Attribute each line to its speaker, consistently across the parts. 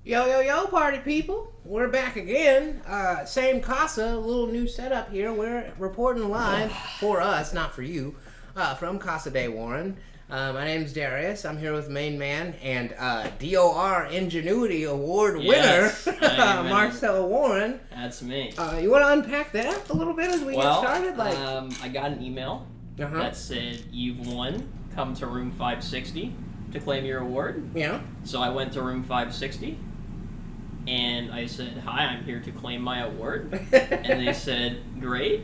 Speaker 1: Yo, yo, yo, party people. We're back again. Same casa, a little new setup here. We're reporting live for us, not for you, from Casa de Warren. My name's Darius. I'm here with main man and DOR Ingenuity Award winner, Marcel Warren.
Speaker 2: That's me.
Speaker 1: You want to unpack that a little bit as we get started?
Speaker 2: I got an email that said, "You've won. Come to room 560 to claim your award."
Speaker 1: Yeah.
Speaker 2: So I went to room 560. And I said, "Hi, I'm here to claim my award." And they said, "Great."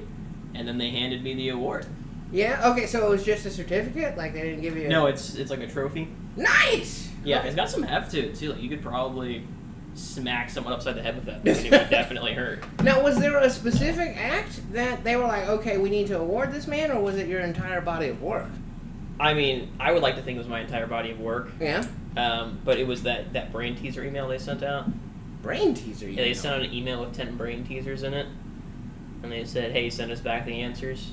Speaker 2: And then they handed me the award.
Speaker 1: Yeah, okay, so it was just a certificate? Like, they didn't give you a...
Speaker 2: No, it's like a trophy.
Speaker 1: Nice!
Speaker 2: Yeah, it's got some heft to it, too. Like, you could probably smack someone upside the head with that, and it would definitely hurt.
Speaker 1: Now, was there a specific act that they were like, okay, we need to award this man, or was it your entire body of work?
Speaker 2: I mean, I would like to think it was my entire body of work.
Speaker 1: Yeah?
Speaker 2: But it was that brain teaser email they sent out.
Speaker 1: Brain teaser email?
Speaker 2: Yeah, they sent out an email with 10 brain teasers in it. And they said, "Hey, send us back the answers."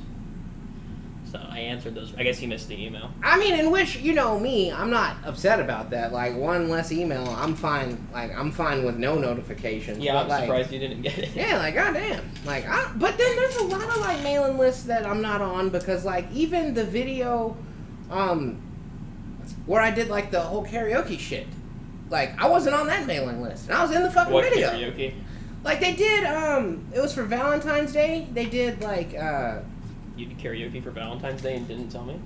Speaker 2: So I answered those. I guess you missed the email.
Speaker 1: I mean, in which, you know me, I'm not upset about that. Like, one less email, I'm fine. Like, I'm fine with no notifications.
Speaker 2: Yeah,
Speaker 1: but,
Speaker 2: I'm surprised you didn't get it.
Speaker 1: Yeah, like, goddamn. Like, but then there's a lot of, like, mailing lists that I'm not on because, like, even the video, where I did, like, the whole karaoke shit. Like, I wasn't on that mailing list. And I was in the fucking video.
Speaker 2: What, karaoke?
Speaker 1: Like, they did, it was for Valentine's Day. They did, like,
Speaker 2: You did karaoke for Valentine's Day and didn't tell me?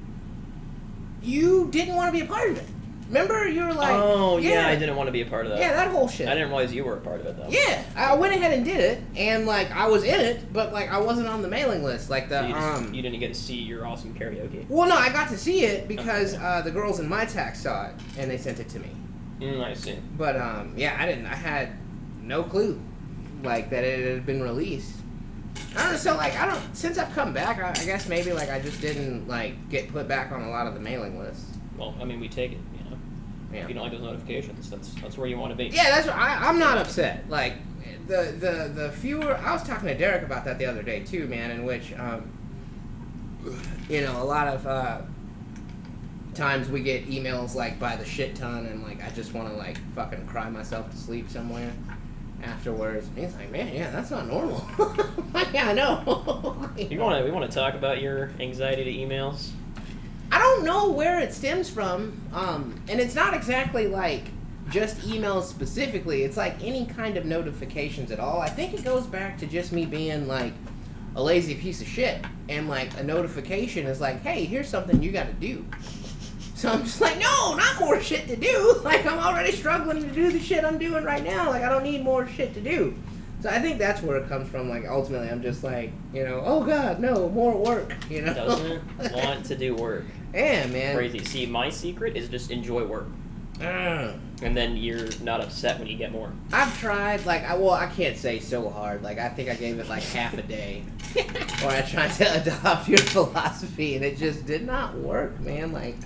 Speaker 1: You didn't want to be a part of it. Remember? You were like...
Speaker 2: Oh, yeah, I didn't want to be a part of that.
Speaker 1: Yeah, that whole shit.
Speaker 2: I didn't realize you were a part of it, though.
Speaker 1: Yeah, I went ahead and did it, and, like, I was in it, but, like, I wasn't on the mailing list. Like, the,
Speaker 2: so you didn't get to see your awesome karaoke?
Speaker 1: Well, no, I got to see it because the girls in my tax saw it, and they sent it to me.
Speaker 2: I see.
Speaker 1: But, yeah, I had no clue, like, that it had been released. I don't know, so, like, since I've come back, I guess maybe, like, I just didn't, like, get put back on a lot of the mailing lists.
Speaker 2: Well, I mean, we take it, you know?
Speaker 1: Yeah.
Speaker 2: If you don't like those notifications, that's where you want to be.
Speaker 1: Yeah, that's what I'm not upset. Like, the fewer... I was talking to Derek about that the other day, too, man, in which, you know, a lot of, times we get emails, like, by the shit ton, and, like, I just want to, like, fucking cry myself to sleep somewhere afterwards. And he's like, "Man, yeah, that's not normal." Yeah, I know.
Speaker 2: We want to talk about your anxiety to emails?
Speaker 1: I don't know where it stems from, and it's not exactly, like, just emails specifically. It's, like, any kind of notifications at all. I think it goes back to just me being, like, a lazy piece of shit, and, like, a notification is like, "Hey, here's something you gotta do." So I'm just like, no, not more shit to do. Like, I'm already struggling to do the shit I'm doing right now. Like, I don't need more shit to do. So I think that's where it comes from. Like, ultimately, I'm just like, you know, oh God, no, more work, you know?
Speaker 2: Doesn't want to do work.
Speaker 1: Yeah, man.
Speaker 2: Crazy. See, my secret is just enjoy work. And then you're not upset when you get more.
Speaker 1: I've tried, like, I can't say so hard. Like, I think I gave it, like, half a day. Or I tried to adopt your philosophy, and it just did not work, man. Like,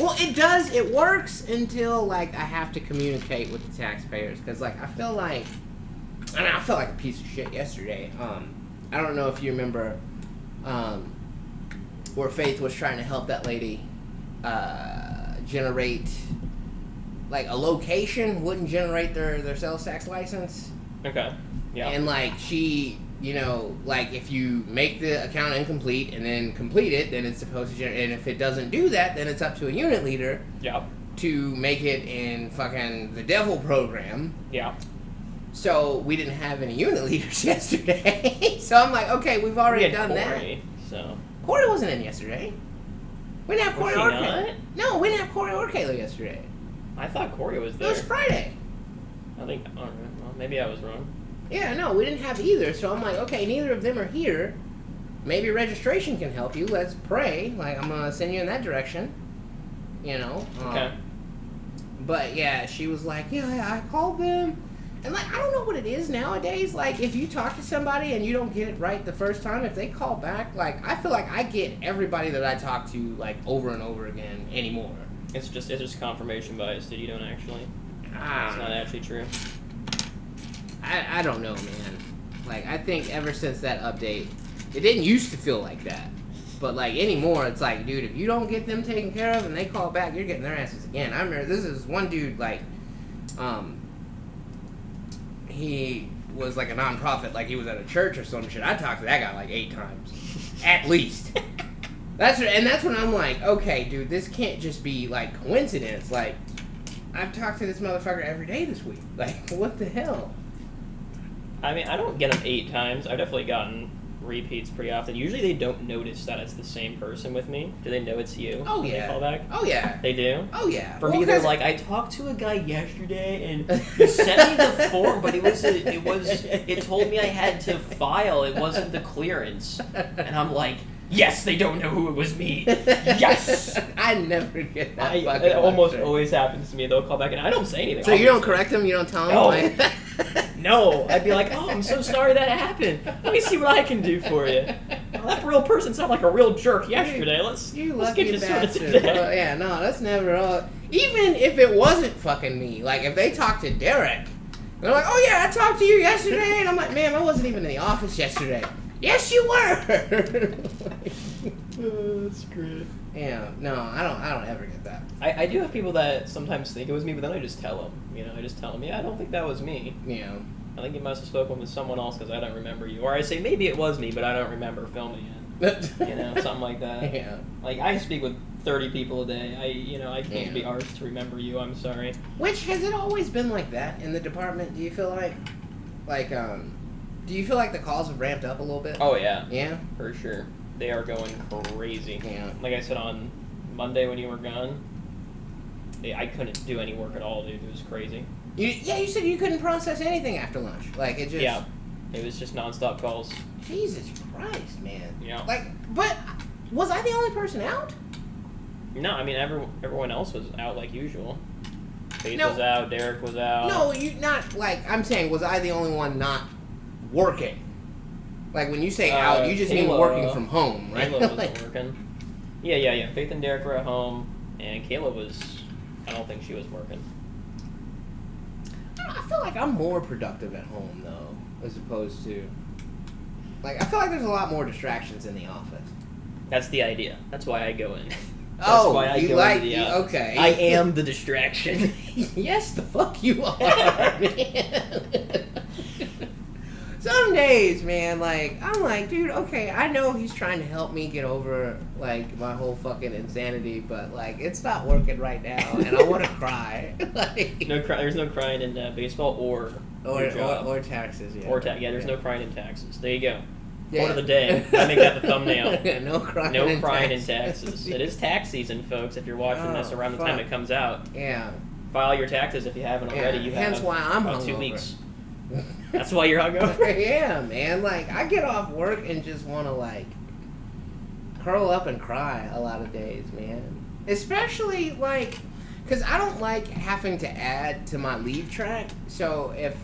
Speaker 1: well, it works until, like, I have to communicate with the taxpayers. Because, like, I felt like a piece of shit yesterday. I don't know if you remember, where Faith was trying to help that lady, generate, like, a location wouldn't generate their sales tax license.
Speaker 2: Okay. Yeah.
Speaker 1: And, like, she, you know, like, if you make the account incomplete and then complete it, then it's supposed to generate, and if it doesn't do that, then it's up to a unit leader to make it in fucking the devil program.
Speaker 2: Yeah.
Speaker 1: So we didn't have any unit leaders yesterday. So I'm like, okay, we've already done
Speaker 2: Corey,
Speaker 1: that.
Speaker 2: So
Speaker 1: Corey wasn't in yesterday. We didn't have Corey or
Speaker 2: not?
Speaker 1: Kayla. No, we didn't have Corey or Kayla yesterday.
Speaker 2: I thought Corey was there.
Speaker 1: It was Friday.
Speaker 2: I think, well, maybe I was wrong.
Speaker 1: Yeah, no, we didn't have either. So I'm like, okay, neither of them are here. Maybe registration can help you. Let's pray. Like, I'm going to send you in that direction. You know?
Speaker 2: Okay.
Speaker 1: But, yeah, she was like, yeah, I called them. And, like, I don't know what it is nowadays. Like, if you talk to somebody and you don't get it right the first time, if they call back, like, I feel like I get everybody that I talk to, like, over and over again anymore.
Speaker 2: It's just confirmation bias that you don't actually. It's not actually true.
Speaker 1: I don't know, man. Like, I think ever since that update, it didn't used to feel like that. But, like, anymore, it's like, dude, if you don't get them taken care of and they call back, you're getting their asses again. I remember this is one dude, like, he was like a nonprofit, like he was at a church or some shit. I talked to that guy like 8 times, at least. That's when I'm like, okay, dude, this can't just be like coincidence. Like, I've talked to this motherfucker every day this week. Like, what the hell?
Speaker 2: I mean, I don't get them 8 times. I've definitely gotten repeats pretty often. Usually they don't notice that it's the same person with me. Do they know it's you?
Speaker 1: Oh,
Speaker 2: when
Speaker 1: yeah.
Speaker 2: They call back?
Speaker 1: Oh, yeah.
Speaker 2: They do?
Speaker 1: Oh, yeah.
Speaker 2: For me, they're like, I talked to a guy yesterday, and he sent me the form, but it told me I had to file. It wasn't the clearance. And I'm like, yes, they don't know who it was me. Yes!
Speaker 1: I never get that fucking
Speaker 2: It almost
Speaker 1: lecture.
Speaker 2: always happens to me. They'll call back, and I don't say anything.
Speaker 1: So you don't correct them? You don't tell them?
Speaker 2: No.
Speaker 1: Like...
Speaker 2: No, I'd be like, oh, I'm so sorry that happened. Let me see what I can do for you. Oh, that real person sounded like a real jerk yesterday. Let's get you sorted today.
Speaker 1: Well, yeah, no, that's never all. Even if it wasn't fucking me, like if they talked to Derek, they're like, oh yeah, I talked to you yesterday, and I'm like, man, I wasn't even in the office yesterday. Yes, you were.
Speaker 2: That's great.
Speaker 1: Yeah, no, I don't ever get that.
Speaker 2: I do have people that sometimes think it was me, but then I just tell them. I just tell them, yeah, I don't think that was me.
Speaker 1: Yeah.
Speaker 2: I think you must have spoken with someone else because I don't remember you. Or I say, maybe it was me, but I don't remember filming it. Something like that.
Speaker 1: Yeah.
Speaker 2: Like, I speak with 30 people a day. I can't be arsed to remember you. I'm sorry.
Speaker 1: Which, has it always been like that in the department? Do you feel like, do you feel like the calls have ramped up a little bit?
Speaker 2: Oh, yeah.
Speaker 1: Yeah?
Speaker 2: For sure. They are going crazy.
Speaker 1: Yeah.
Speaker 2: Like I said, on Monday when you were gone, I couldn't do any work at all, dude. It was crazy.
Speaker 1: You said you couldn't process anything after lunch. Like, it just...
Speaker 2: Yeah. It was just nonstop calls.
Speaker 1: Jesus Christ, man.
Speaker 2: Yeah.
Speaker 1: Like, but was I the only person out?
Speaker 2: No, I mean, everyone else was out like usual. Faith
Speaker 1: No.
Speaker 2: was out, Derek was out.
Speaker 1: No, you not, like, I'm saying, was I the only one not working? Like, when you say out, you just mean
Speaker 2: Kayla,
Speaker 1: working from home, right?
Speaker 2: Kayla wasn't working. Yeah. Faith and Derek were at home, and Kayla was... I don't think she was working.
Speaker 1: I feel like I'm more productive at home, though, as opposed to... Like, I feel like there's a lot more distractions in the office.
Speaker 2: That's the idea. That's why I go in.
Speaker 1: That's
Speaker 2: why I
Speaker 1: you
Speaker 2: go
Speaker 1: like...
Speaker 2: into the office.
Speaker 1: Okay.
Speaker 2: I am the distraction.
Speaker 1: Yes, the fuck you are, man. Some days, man, like, I'm like, dude, okay, I know he's trying to help me get over, like, my whole fucking insanity, but, like, it's not working right now, and I want to cry. Like,
Speaker 2: There's no crying in baseball or your job.
Speaker 1: or taxes, yeah.
Speaker 2: There's no crying in taxes. There you go.
Speaker 1: Yeah.
Speaker 2: Word of the day. I make that the thumbnail.
Speaker 1: No crying
Speaker 2: No
Speaker 1: in
Speaker 2: crying
Speaker 1: taxes.
Speaker 2: in taxes. It is tax season, folks, if you're watching this around the time it comes out.
Speaker 1: Yeah.
Speaker 2: File your taxes if you haven't already. You
Speaker 1: Hence
Speaker 2: have
Speaker 1: why I'm
Speaker 2: about 2
Speaker 1: hungover.
Speaker 2: weeks. That's why you're hungover?
Speaker 1: Yeah, man. Like, I get off work and just want to, like, curl up and cry a lot of days, man. Especially, like, because I don't like having to add to my leave track. So if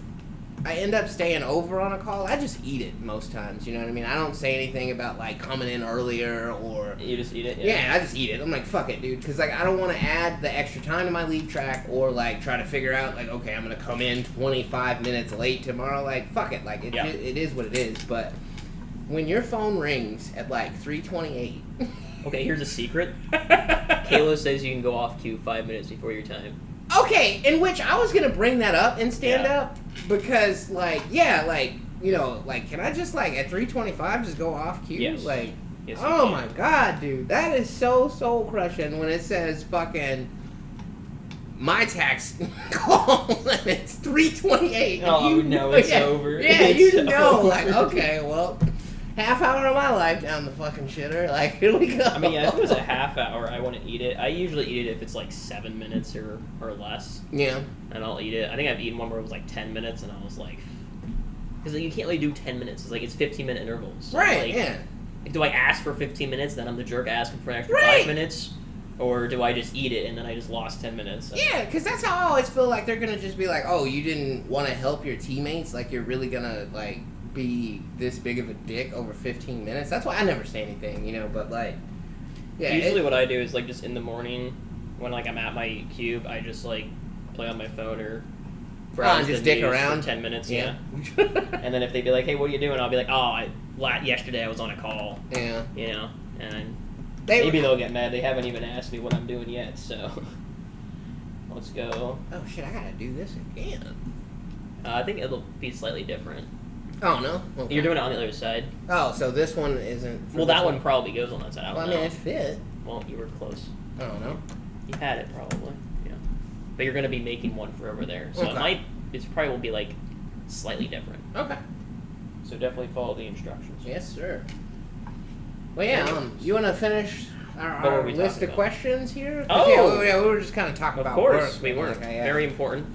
Speaker 1: I end up staying over on a call, I just eat it most times, you know what I mean? I don't say anything about, like, coming in earlier or...
Speaker 2: You just eat it?
Speaker 1: Yeah, I just eat it. I'm like, fuck it, dude. Because, like, I don't want to add the extra time to my leave track or, like, try to figure out, like, okay, I'm going to come in 25 minutes late tomorrow. Like, fuck it. Like, it is what it is. But when your phone rings at, like, 3:28...
Speaker 2: Okay, here's a secret. Kayla says you can go off cue 5 minutes before your time.
Speaker 1: Okay, in which I was going to bring that up in stand-up because, like, yeah, like, you know, like, can I just, like, at 3:25 just go off cue?
Speaker 2: Yes.
Speaker 1: Like,
Speaker 2: Yes,
Speaker 1: oh
Speaker 2: you
Speaker 1: my
Speaker 2: can.
Speaker 1: God, dude. That is so soul-crushing when it says fucking my tax call and it's 3:28.
Speaker 2: Oh,
Speaker 1: you
Speaker 2: no, it's
Speaker 1: yeah,
Speaker 2: over.
Speaker 1: Yeah,
Speaker 2: It's
Speaker 1: you know,
Speaker 2: over.
Speaker 1: like, okay, well, half hour of my life down the fucking shitter. Like, here we go.
Speaker 2: I mean, yeah, if it was a half hour, I wouldn't eat it. I usually eat it if it's like 7 minutes or less.
Speaker 1: Yeah.
Speaker 2: And I'll eat it. I think I've eaten one where it was like 10 minutes, and I was like... Because like, you can't really do 10 minutes. It's like, it's 15-minute intervals. So
Speaker 1: Right,
Speaker 2: like,
Speaker 1: yeah.
Speaker 2: Do I ask for 15 minutes, then I'm the jerk asking for an extra
Speaker 1: Right.
Speaker 2: 5 minutes? Or do I just eat it, and then I just lost 10 minutes?
Speaker 1: Yeah, because that's how I always feel like they're going to just be like, oh, you didn't want to help your teammates? Like, you're really going to, like, be this big of a dick over 15 minutes? That's why I never say anything, you know, but, like, yeah.
Speaker 2: Usually what I do is, like, just in the morning, when, like, I'm at my cube, I just, like, play on my phone or browse
Speaker 1: just
Speaker 2: the
Speaker 1: dick
Speaker 2: news
Speaker 1: around?
Speaker 2: for 10 minutes, yeah. And then if they'd be like, hey, what are you doing? I'll be like, oh, yesterday I was on a call,
Speaker 1: Yeah.
Speaker 2: you know, and maybe they'll get mad. They haven't even asked me what I'm doing yet, so let's go.
Speaker 1: Oh, shit, I got to do this again.
Speaker 2: I think it'll be slightly different.
Speaker 1: Oh, no? Okay.
Speaker 2: You're doing it on the other side.
Speaker 1: Oh, so this one isn't...
Speaker 2: Well, that one probably goes on that side. I don't know.
Speaker 1: it fit.
Speaker 2: Well, you were close.
Speaker 1: I don't know.
Speaker 2: You had it, probably. Yeah. But you're going to be making one for over there. So
Speaker 1: Okay.
Speaker 2: it probably will be, like, slightly different.
Speaker 1: Okay.
Speaker 2: So definitely follow the instructions.
Speaker 1: Yes, sir. Well, yeah, you want to finish
Speaker 2: What were
Speaker 1: our
Speaker 2: we
Speaker 1: list
Speaker 2: talking
Speaker 1: of
Speaker 2: about?
Speaker 1: questions here?
Speaker 2: Oh!
Speaker 1: Yeah, we were just kind of talking
Speaker 2: Of
Speaker 1: about
Speaker 2: course,
Speaker 1: work.
Speaker 2: we were.
Speaker 1: Okay, yeah.
Speaker 2: Very important.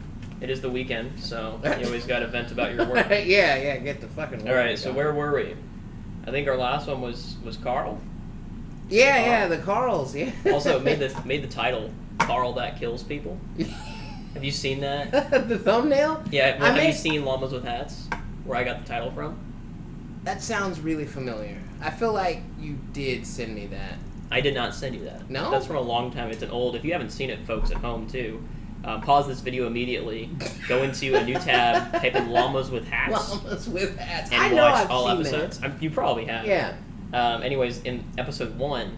Speaker 2: It is the weekend, so you always got to vent about your work.
Speaker 1: yeah, get the fucking work.
Speaker 2: All right, so where were we? I think our last one was Carl.
Speaker 1: Yeah, the Carls, yeah.
Speaker 2: Also, made the title Carl That Kills People. Have you seen that?
Speaker 1: The thumbnail?
Speaker 2: Yeah, have you seen Llamas with Hats? Where I got the title from?
Speaker 1: That sounds really familiar. I feel like you did send me that.
Speaker 2: I did not send you that.
Speaker 1: No?
Speaker 2: That's from a long time. It's an old... If you haven't seen it, folks at home, too, pause this video immediately, go into a new tab, type in Llamas with Hats,
Speaker 1: Llamas with Hats.
Speaker 2: and
Speaker 1: I know
Speaker 2: watch
Speaker 1: I've
Speaker 2: all
Speaker 1: seen
Speaker 2: episodes.
Speaker 1: that.
Speaker 2: You probably have.
Speaker 1: Yeah.
Speaker 2: Anyways, in episode 1,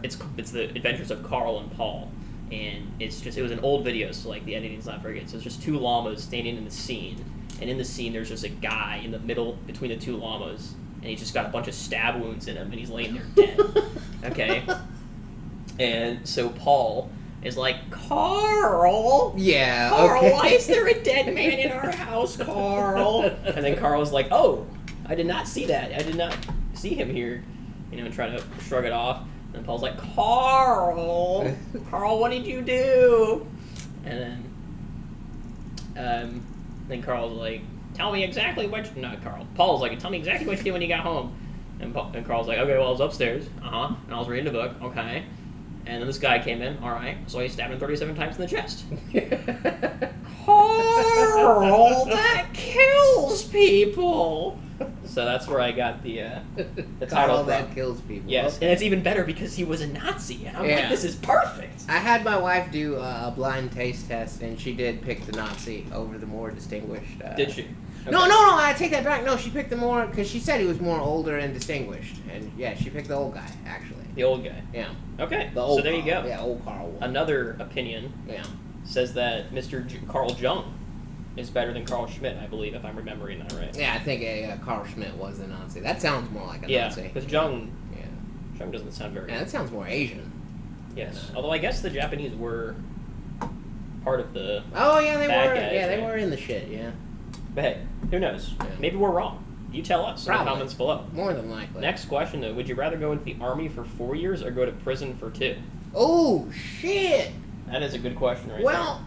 Speaker 2: it's the adventures of Carl and Paul. And it was an old video, so like the editing's not very good. So it's just two llamas standing in the scene, and in the scene there's just a guy in the middle between the two llamas, and he's just got a bunch of stab wounds in him, and he's laying there dead. Okay, and so Paul is like, Carl,
Speaker 1: Yeah.
Speaker 2: Carl,
Speaker 1: Okay.
Speaker 2: why is there a dead man in our house, Carl? And then Carl's like, oh, I did not see that. I did not see him here, and try to shrug it off. And Paul's like, Carl, what did you do? And then Carl's like, tell me exactly what. Not Carl. Paul's like, tell me exactly what you did when you got home. And Carl's like, okay, well, I was upstairs. And I was reading a book. Okay. And then this guy came in. All right. So he stabbed him 37 times in the chest. Carl, that kills people. So that's where I got the title
Speaker 1: Carl
Speaker 2: from.
Speaker 1: That Kills People.
Speaker 2: Yes,
Speaker 1: Okay.
Speaker 2: and it's even better because he was a Nazi, and I'm like, this is perfect.
Speaker 1: I had my wife do a blind taste test, and she did pick the Nazi over the more distinguished.
Speaker 2: Did she? Okay.
Speaker 1: No, I take that back. No, she picked the more, because she said he was more older and distinguished. And yeah, she picked the old guy, actually.
Speaker 2: The old guy.
Speaker 1: Yeah.
Speaker 2: Okay,
Speaker 1: The old
Speaker 2: so there you
Speaker 1: Carl.
Speaker 2: go.
Speaker 1: Yeah, old Carl.
Speaker 2: Another opinion
Speaker 1: Yeah.
Speaker 2: says that Mr. Carl Jung is better than Carl Schmidt, I believe, if I'm remembering that right.
Speaker 1: Yeah, I think Carl Schmidt was a Nazi. That sounds more like a Nazi.
Speaker 2: Yeah, because Jung
Speaker 1: Yeah.
Speaker 2: doesn't sound very...
Speaker 1: Yeah, that sounds more Asian.
Speaker 2: Yes, although I guess the Japanese were part of the...
Speaker 1: Oh, yeah, they
Speaker 2: Bad
Speaker 1: were.
Speaker 2: guys,
Speaker 1: Yeah, they
Speaker 2: right?
Speaker 1: were in the shit, yeah.
Speaker 2: But hey, who knows?
Speaker 1: Yeah.
Speaker 2: Maybe we're wrong. You tell us in the
Speaker 1: Probably.
Speaker 2: comments below.
Speaker 1: More than likely.
Speaker 2: Next question, though. Would you rather go into the Army for 4 years or go to prison for 2?
Speaker 1: Oh, shit!
Speaker 2: That is a good question right
Speaker 1: Well,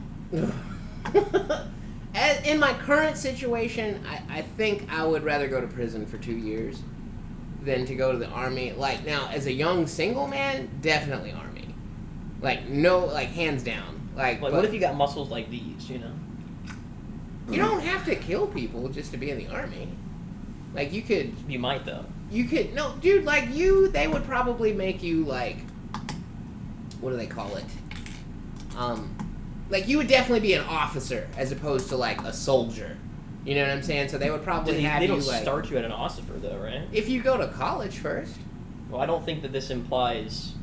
Speaker 1: in my current situation, I think I would rather go to prison for 2 years than to go to the Army. Like, now, as a young single man, definitely Army. Like, no, like, hands down. Like,
Speaker 2: Like,
Speaker 1: but
Speaker 2: what if you got muscles like these, you know?
Speaker 1: you don't have to kill people just to be in the Army. Like, you could...
Speaker 2: You might, though.
Speaker 1: No, dude, like, they would probably make you, like... What do they call it? Like, you would definitely be an officer as opposed to, like, a soldier. You know what I'm saying? So they would probably have
Speaker 2: They
Speaker 1: you,
Speaker 2: don't
Speaker 1: like...
Speaker 2: start you at an officer, though, right?
Speaker 1: If you go to college first.
Speaker 2: Well, I don't think that this implies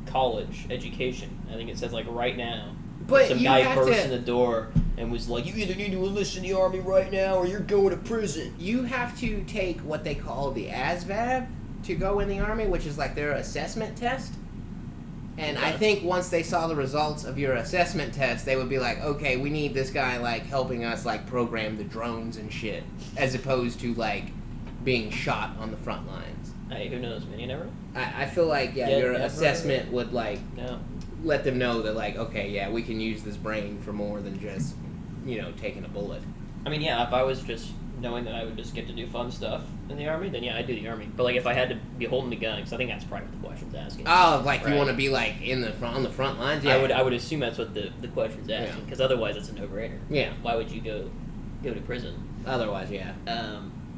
Speaker 2: college education. I think it says, like, right now.
Speaker 1: But
Speaker 2: Some
Speaker 1: you
Speaker 2: guy
Speaker 1: have
Speaker 2: burst
Speaker 1: to...
Speaker 2: in the door and was like, you either need to enlist in the Army right now or you're going to prison.
Speaker 1: You have to take what they call the ASVAB to go in the Army, which is, like, their assessment test. And I think once they saw the results of your assessment test, they would be like, okay, we need this guy, like, helping us, like, program the drones and shit, as opposed to, like, being shot on the front lines.
Speaker 2: Hey, who knows, man? You never know.
Speaker 1: I feel like,
Speaker 2: Yeah,
Speaker 1: your
Speaker 2: never.
Speaker 1: assessment would, like,
Speaker 2: No.
Speaker 1: let them know that, like, okay, yeah, we can use this brain for more than just, taking a bullet.
Speaker 2: I mean, yeah, if I was just knowing that I would just get to do fun stuff in the Army, then yeah, I'd do the Army. But, like, if I had to be holding the gun, because I think that's probably what the question's asking.
Speaker 1: Oh, like,
Speaker 2: Right.
Speaker 1: you want to be, like, on the front lines? Yeah.
Speaker 2: I would assume that's what the question's asking, because otherwise it's a no-brainer.
Speaker 1: Yeah.
Speaker 2: Why would you go to prison?
Speaker 1: Otherwise, yeah.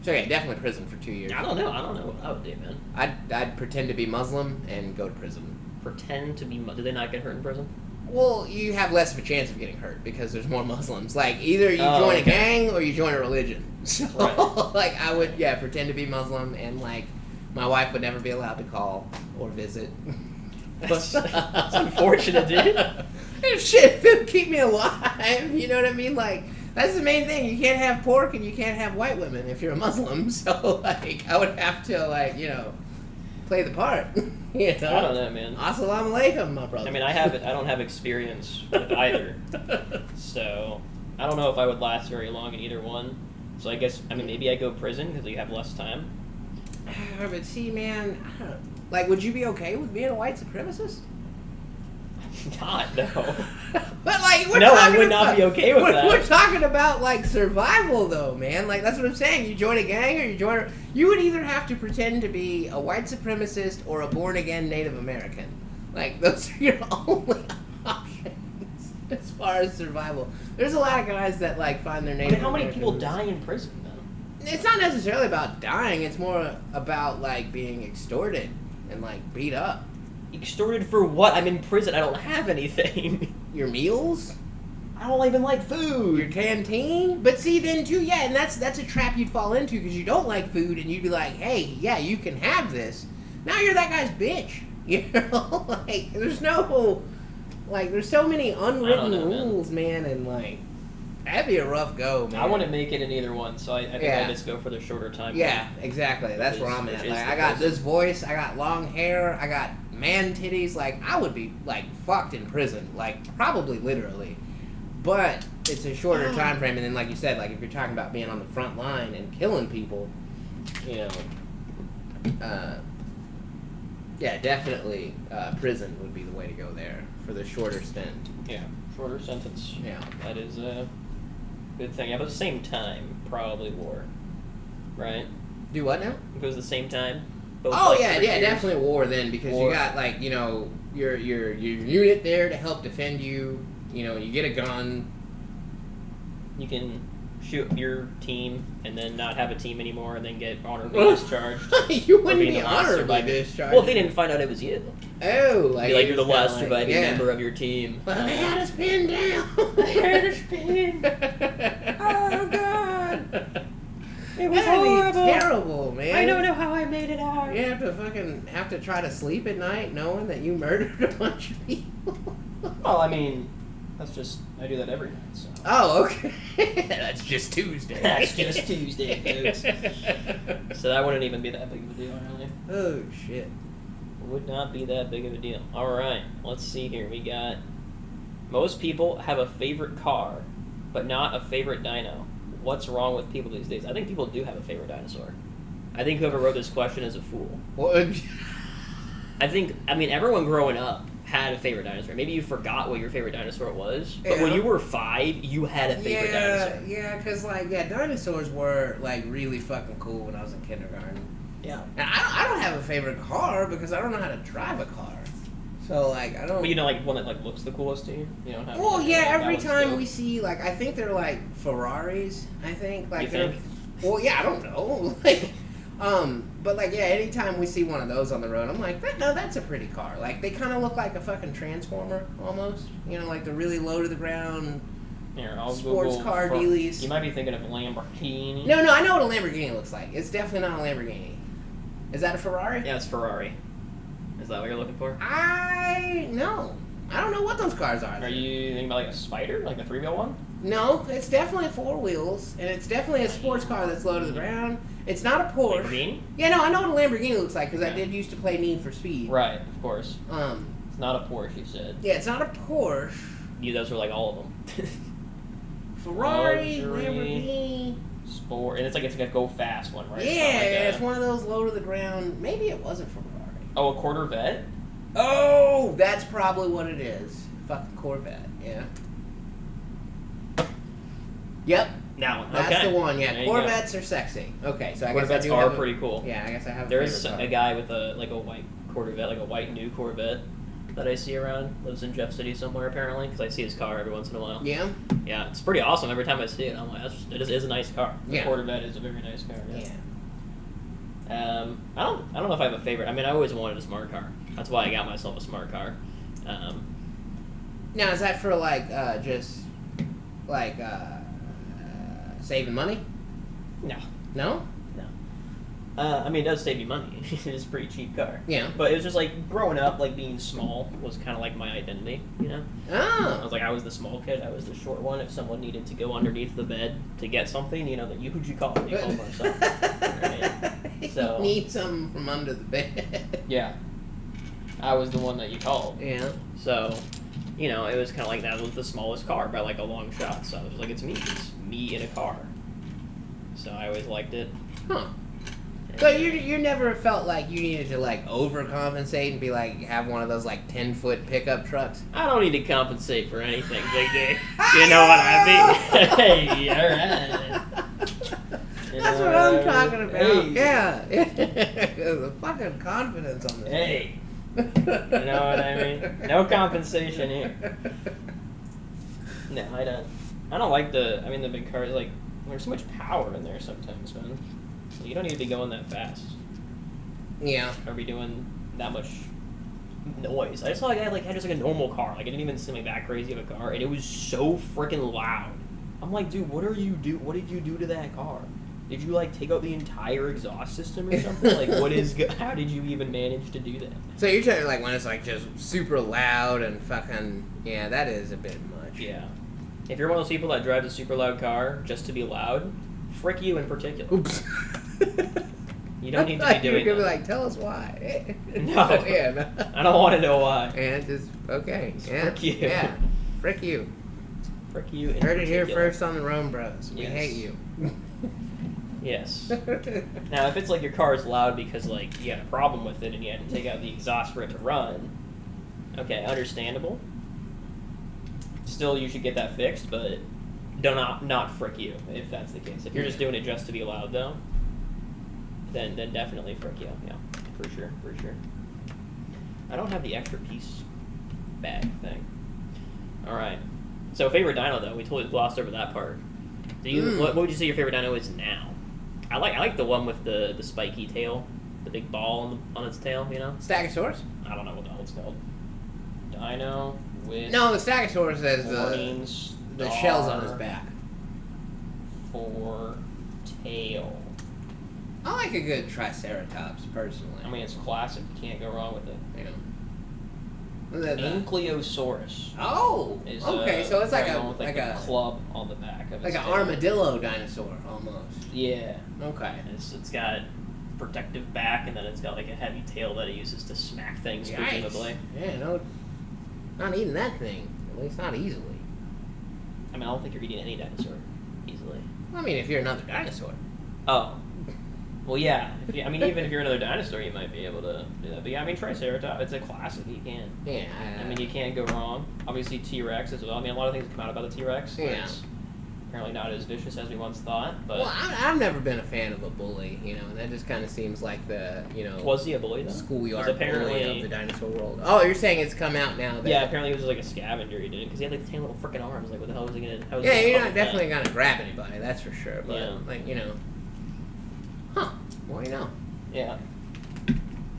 Speaker 1: So, yeah, definitely prison for 2 years.
Speaker 2: I don't know what I would do, man.
Speaker 1: I'd pretend to be Muslim and go to prison.
Speaker 2: Pretend to be... Do they not get hurt in prison?
Speaker 1: Well, you have less of a chance of getting hurt because there's more Muslims. Like, either you join
Speaker 2: okay.
Speaker 1: a gang or you join a religion. So,
Speaker 2: Right.
Speaker 1: like, I would, pretend to be Muslim, and, like, my wife would never be allowed to call or visit.
Speaker 2: It's unfortunate, dude.
Speaker 1: If shit, it'll keep me alive. You know what I mean? Like, that's the main thing. You can't have pork and you can't have white women if you're a Muslim. So, like, I would have to, like, you know, play the part. You know?
Speaker 2: I don't know, man.
Speaker 1: Assalamu alaikum, my brother.
Speaker 2: I mean, I don't have experience with either. So, I don't know if I would last very long in either one. So I guess, I mean, maybe I go prison because you have less time.
Speaker 1: But see, man, I don't, like, would you be okay with being a white supremacist?
Speaker 2: God, no.
Speaker 1: But, like,
Speaker 2: No, I would not be okay with that.
Speaker 1: We're talking about, like, survival, though, man. Like, that's what I'm saying. You join a gang or you would either have to pretend to be a white supremacist or a born-again Native American. Like, those are your only options as far as survival. There's a lot of guys that, like, find their Native
Speaker 2: But how many
Speaker 1: American
Speaker 2: people
Speaker 1: roots.
Speaker 2: die in prison, then?
Speaker 1: It's not necessarily about dying. It's more about, like, being extorted and, like, beat up.
Speaker 2: Extorted for what? I'm in prison. I don't have anything.
Speaker 1: Your meals?
Speaker 2: I don't even like food.
Speaker 1: Your canteen? But see, then, too, yeah, and that's a trap you'd fall into because you don't like food and you'd be like, hey, yeah, you can have this. Now you're that guy's bitch. You know? Like, there's no... Like, there's so many unwritten rules, man, and, like... That'd be a rough go, man.
Speaker 2: I wouldn't make it in either one, so I think I just go for the shorter time.
Speaker 1: Yeah, exactly. That's where I'm at. Like, I got this voice, I got long hair, I got man titties. Like, I would be, like, fucked in prison. Like, probably literally. But it's a shorter time frame, and then, like you said, like, if you're talking about being on the front line and killing people, you know, yeah, definitely prison would be the way to go there for the shorter stint.
Speaker 2: Yeah, shorter sentence.
Speaker 1: Yeah.
Speaker 2: That is a good thing. Yeah, but at the same time, probably war. Right?
Speaker 1: Do what now?
Speaker 2: If it was the same time. Both
Speaker 1: Oh
Speaker 2: like
Speaker 1: yeah,
Speaker 2: 3
Speaker 1: yeah,
Speaker 2: years.
Speaker 1: definitely war then because
Speaker 2: War.
Speaker 1: you got like, you know, your unit there to help defend you. You know, you get a gun.
Speaker 2: You can shoot your team and then not have a team anymore and then get honorably discharged.
Speaker 1: You
Speaker 2: for
Speaker 1: wouldn't
Speaker 2: being
Speaker 1: be
Speaker 2: the last
Speaker 1: honorably
Speaker 2: surviving.
Speaker 1: discharged.
Speaker 2: Well, if they didn't find out it was you.
Speaker 1: Oh,
Speaker 2: Like, you're the
Speaker 1: it's
Speaker 2: last
Speaker 1: kinda
Speaker 2: surviving
Speaker 1: yeah.
Speaker 2: member of your team.
Speaker 1: But they had us pinned down.
Speaker 2: They had us pinned.
Speaker 1: Oh God.
Speaker 2: It was
Speaker 1: That'd be
Speaker 2: horrible.
Speaker 1: terrible, man.
Speaker 2: I don't know how I made it out.
Speaker 1: You have to try to sleep at night knowing that you murdered a bunch of people.
Speaker 2: Well, I mean, that's just, I do that every night, so.
Speaker 1: Oh, okay. That's just Tuesday.
Speaker 2: That's just Tuesday, folks. So that wouldn't even be that big of a deal, really.
Speaker 1: Oh, shit.
Speaker 2: Would not be that big of a deal. Alright, let's see here. We got, most people have a favorite car, but not a favorite dino. What's wrong with people these days? I think people do have a favorite dinosaur. I think whoever wrote this question is a fool.
Speaker 1: Well,
Speaker 2: I mean, everyone growing up had a favorite dinosaur. Maybe you forgot what your favorite dinosaur was, but when
Speaker 1: Yeah.
Speaker 2: you were 5, you had a favorite dinosaur.
Speaker 1: Yeah, because, like, dinosaurs were, like, really fucking cool when I was in kindergarten.
Speaker 2: Yeah.
Speaker 1: And I don't have a favorite car because I don't know how to drive a car. So, like, I don't...
Speaker 2: But you know, like, one that, like, looks the coolest to you? You don't have
Speaker 1: Well,
Speaker 2: like,
Speaker 1: yeah,
Speaker 2: that
Speaker 1: every
Speaker 2: one's
Speaker 1: time
Speaker 2: dope.
Speaker 1: we see, like, I think they're, like, Ferraris, I think. Like,
Speaker 2: You
Speaker 1: they're...
Speaker 2: think?
Speaker 1: Well, yeah, I don't know. Like, but, like, yeah, anytime we see one of those on the road, I'm like, no, that's a pretty car. Like, they kind of look like a fucking Transformer, almost. You know, like the really low to the ground...
Speaker 2: Here, I'll
Speaker 1: sports
Speaker 2: Google
Speaker 1: car
Speaker 2: Fer-
Speaker 1: dealies.
Speaker 2: You might be thinking of Lamborghini.
Speaker 1: No, I know what a Lamborghini looks like. It's definitely not a Lamborghini. Is that a Ferrari?
Speaker 2: Yeah, it's Ferrari. Is that what you're looking for?
Speaker 1: No. I don't know what those cars are.
Speaker 2: Are you thinking about like a Spider, like the 3-wheel one?
Speaker 1: No, it's definitely 4 wheels, and it's definitely a sports car that's low to the ground. It's not a Porsche.
Speaker 2: Lamborghini?
Speaker 1: Yeah, no, I know what a Lamborghini looks like because I
Speaker 2: Okay.
Speaker 1: did used to play Need for Speed.
Speaker 2: Right, of course.
Speaker 1: Um,
Speaker 2: It's not a Porsche, you said.
Speaker 1: yeah, it's not a Porsche.
Speaker 2: Those are like all of them.
Speaker 1: Ferrari,
Speaker 2: Luxury.
Speaker 1: Lamborghini.
Speaker 2: Sport, and it's like a go fast one, right?
Speaker 1: Yeah,
Speaker 2: It's not like
Speaker 1: it's one of those low to the ground. Maybe it wasn't Ferrari.
Speaker 2: Oh, a Quartervette?
Speaker 1: Oh, that's probably what it is. Fucking Corvette, yeah. Yep,
Speaker 2: That one.
Speaker 1: that's
Speaker 2: Okay.
Speaker 1: the one. Yeah,
Speaker 2: There you go.
Speaker 1: Corvettes are sexy. Okay, so I guess I
Speaker 2: Corvettes
Speaker 1: do
Speaker 2: are
Speaker 1: have a-
Speaker 2: pretty cool.
Speaker 1: Yeah, I guess I have.
Speaker 2: There's
Speaker 1: a favorite
Speaker 2: a
Speaker 1: car.
Speaker 2: guy with a white Corvette, like a white new Corvette that I see around. Lives in Jeff City somewhere apparently, because I see his car every once in a while.
Speaker 1: Yeah.
Speaker 2: Yeah, it's pretty awesome every time I see it. I'm like, it is a nice car. The
Speaker 1: Yeah.
Speaker 2: Corvette is a very nice car.
Speaker 1: Yeah.
Speaker 2: I don't know if I have a favorite. I mean, I always wanted a smart car. That's why I got myself a smart car.
Speaker 1: Now is that for like just like saving money?
Speaker 2: No.
Speaker 1: No.
Speaker 2: No. I mean, it does save you money. It's a pretty cheap car.
Speaker 1: Yeah.
Speaker 2: But it was just like growing up, like being small was kind of like my identity, you know? I was like, I was the small kid, I was the short one. If someone needed to go underneath the bed to get something, you know, that who'd you call? You called myself. Right? So,
Speaker 1: you need something from under the bed.
Speaker 2: Yeah. I was the one that you called.
Speaker 1: Yeah.
Speaker 2: So, you know, it was kind of like that was the smallest car by like a long shot. So I was like, it's me in a car. So I always liked it.
Speaker 1: Huh. So you never felt like you needed to like overcompensate and be like have one of those like 10-foot pickup trucks?
Speaker 2: I don't need to compensate for anything, Big D. You know what I mean? Hey, alright.
Speaker 1: That's what I'm talking about. Hey. Yeah. The fucking confidence on this.
Speaker 2: Hey. You know what I mean? No compensation here. No, I don't like the big cars. Like, there's so much power in there sometimes, man. You don't need to be going that fast.
Speaker 1: Yeah.
Speaker 2: Or be doing that much noise. I just saw a guy had just like a normal car. Like, it didn't even seem like that crazy of a car, and it was so freaking loud. I'm like, dude, what did you do to that car? Did you like take out the entire exhaust system or something? Like, how did you even manage to do that?
Speaker 1: So you're talking like when it's like just super loud and fucking, yeah, that is a bit much.
Speaker 2: Yeah. If you're one of those people that drives a super loud car just to be loud, frick you in particular.
Speaker 1: Oops.
Speaker 2: You don't need to be doing that.
Speaker 1: You're gonna be like, tell us why.
Speaker 2: No.
Speaker 1: Yeah, no.
Speaker 2: I don't want to know why.
Speaker 1: And just, okay. Yeah.
Speaker 2: Frick you.
Speaker 1: Yeah. Frick you.
Speaker 2: Frick you in
Speaker 1: Heard it here
Speaker 2: particular.
Speaker 1: first on the RomeBros. We hate you.
Speaker 2: Yes. Now, if it's like your car is loud because like you had a problem with it and you had to take out the exhaust for it to run, okay, understandable. Still, you should get that fixed, but not frick you if that's the case. If you're just doing it just to be loud, though, then definitely frick you. Yeah, for sure. I don't have the extra piece bag thing. All right. So favorite dino though, we totally glossed over that part. Do you? What would you say your favorite dino is now? I like the one with the spiky tail, the big ball on its tail. You know.
Speaker 1: Stegosaurus?
Speaker 2: I don't know what the hell it's called. Dino with
Speaker 1: No, the Stegosaurus has the shells on his back.
Speaker 2: For tail.
Speaker 1: I like a good Triceratops personally.
Speaker 2: I mean, it's classic. You can't go wrong with it.
Speaker 1: Yeah.
Speaker 2: Ankylosaurus.
Speaker 1: Oh,
Speaker 2: Is,
Speaker 1: okay. So it's like
Speaker 2: with a club on the back of its
Speaker 1: like an
Speaker 2: tail.
Speaker 1: armadillo dinosaur almost.
Speaker 2: Yeah.
Speaker 1: Okay.
Speaker 2: It's got protective back, and then it's got like a heavy tail that it uses to smack things, presumably.
Speaker 1: Yeah, no, not eating that thing. At least not easily.
Speaker 2: I mean, I don't think you're eating any dinosaur easily.
Speaker 1: I mean, if you're another dinosaur.
Speaker 2: Oh. Well, yeah. Even if you're another dinosaur, you might be able to do that. But yeah, I mean, Triceratops, it's a classic. You can't.
Speaker 1: Yeah.
Speaker 2: I mean, you can't go wrong. Obviously, T-Rex as well. I mean, a lot of things come out about the T-Rex.
Speaker 1: Yeah.
Speaker 2: It's apparently not as vicious as we once thought. But
Speaker 1: well, I've never been a fan of a bully, and that just kind of seems like the,
Speaker 2: Was he a bully, though?
Speaker 1: Schoolyard bully of the dinosaur world. Oh, you're saying it's come out now?
Speaker 2: Yeah, apparently it was like a scavenger he did, because he had like 10 little freaking arms. Like, what the hell was he going to...
Speaker 1: Yeah, you're not definitely going to grab anybody, that's for sure. But, Huh. Well,
Speaker 2: Yeah.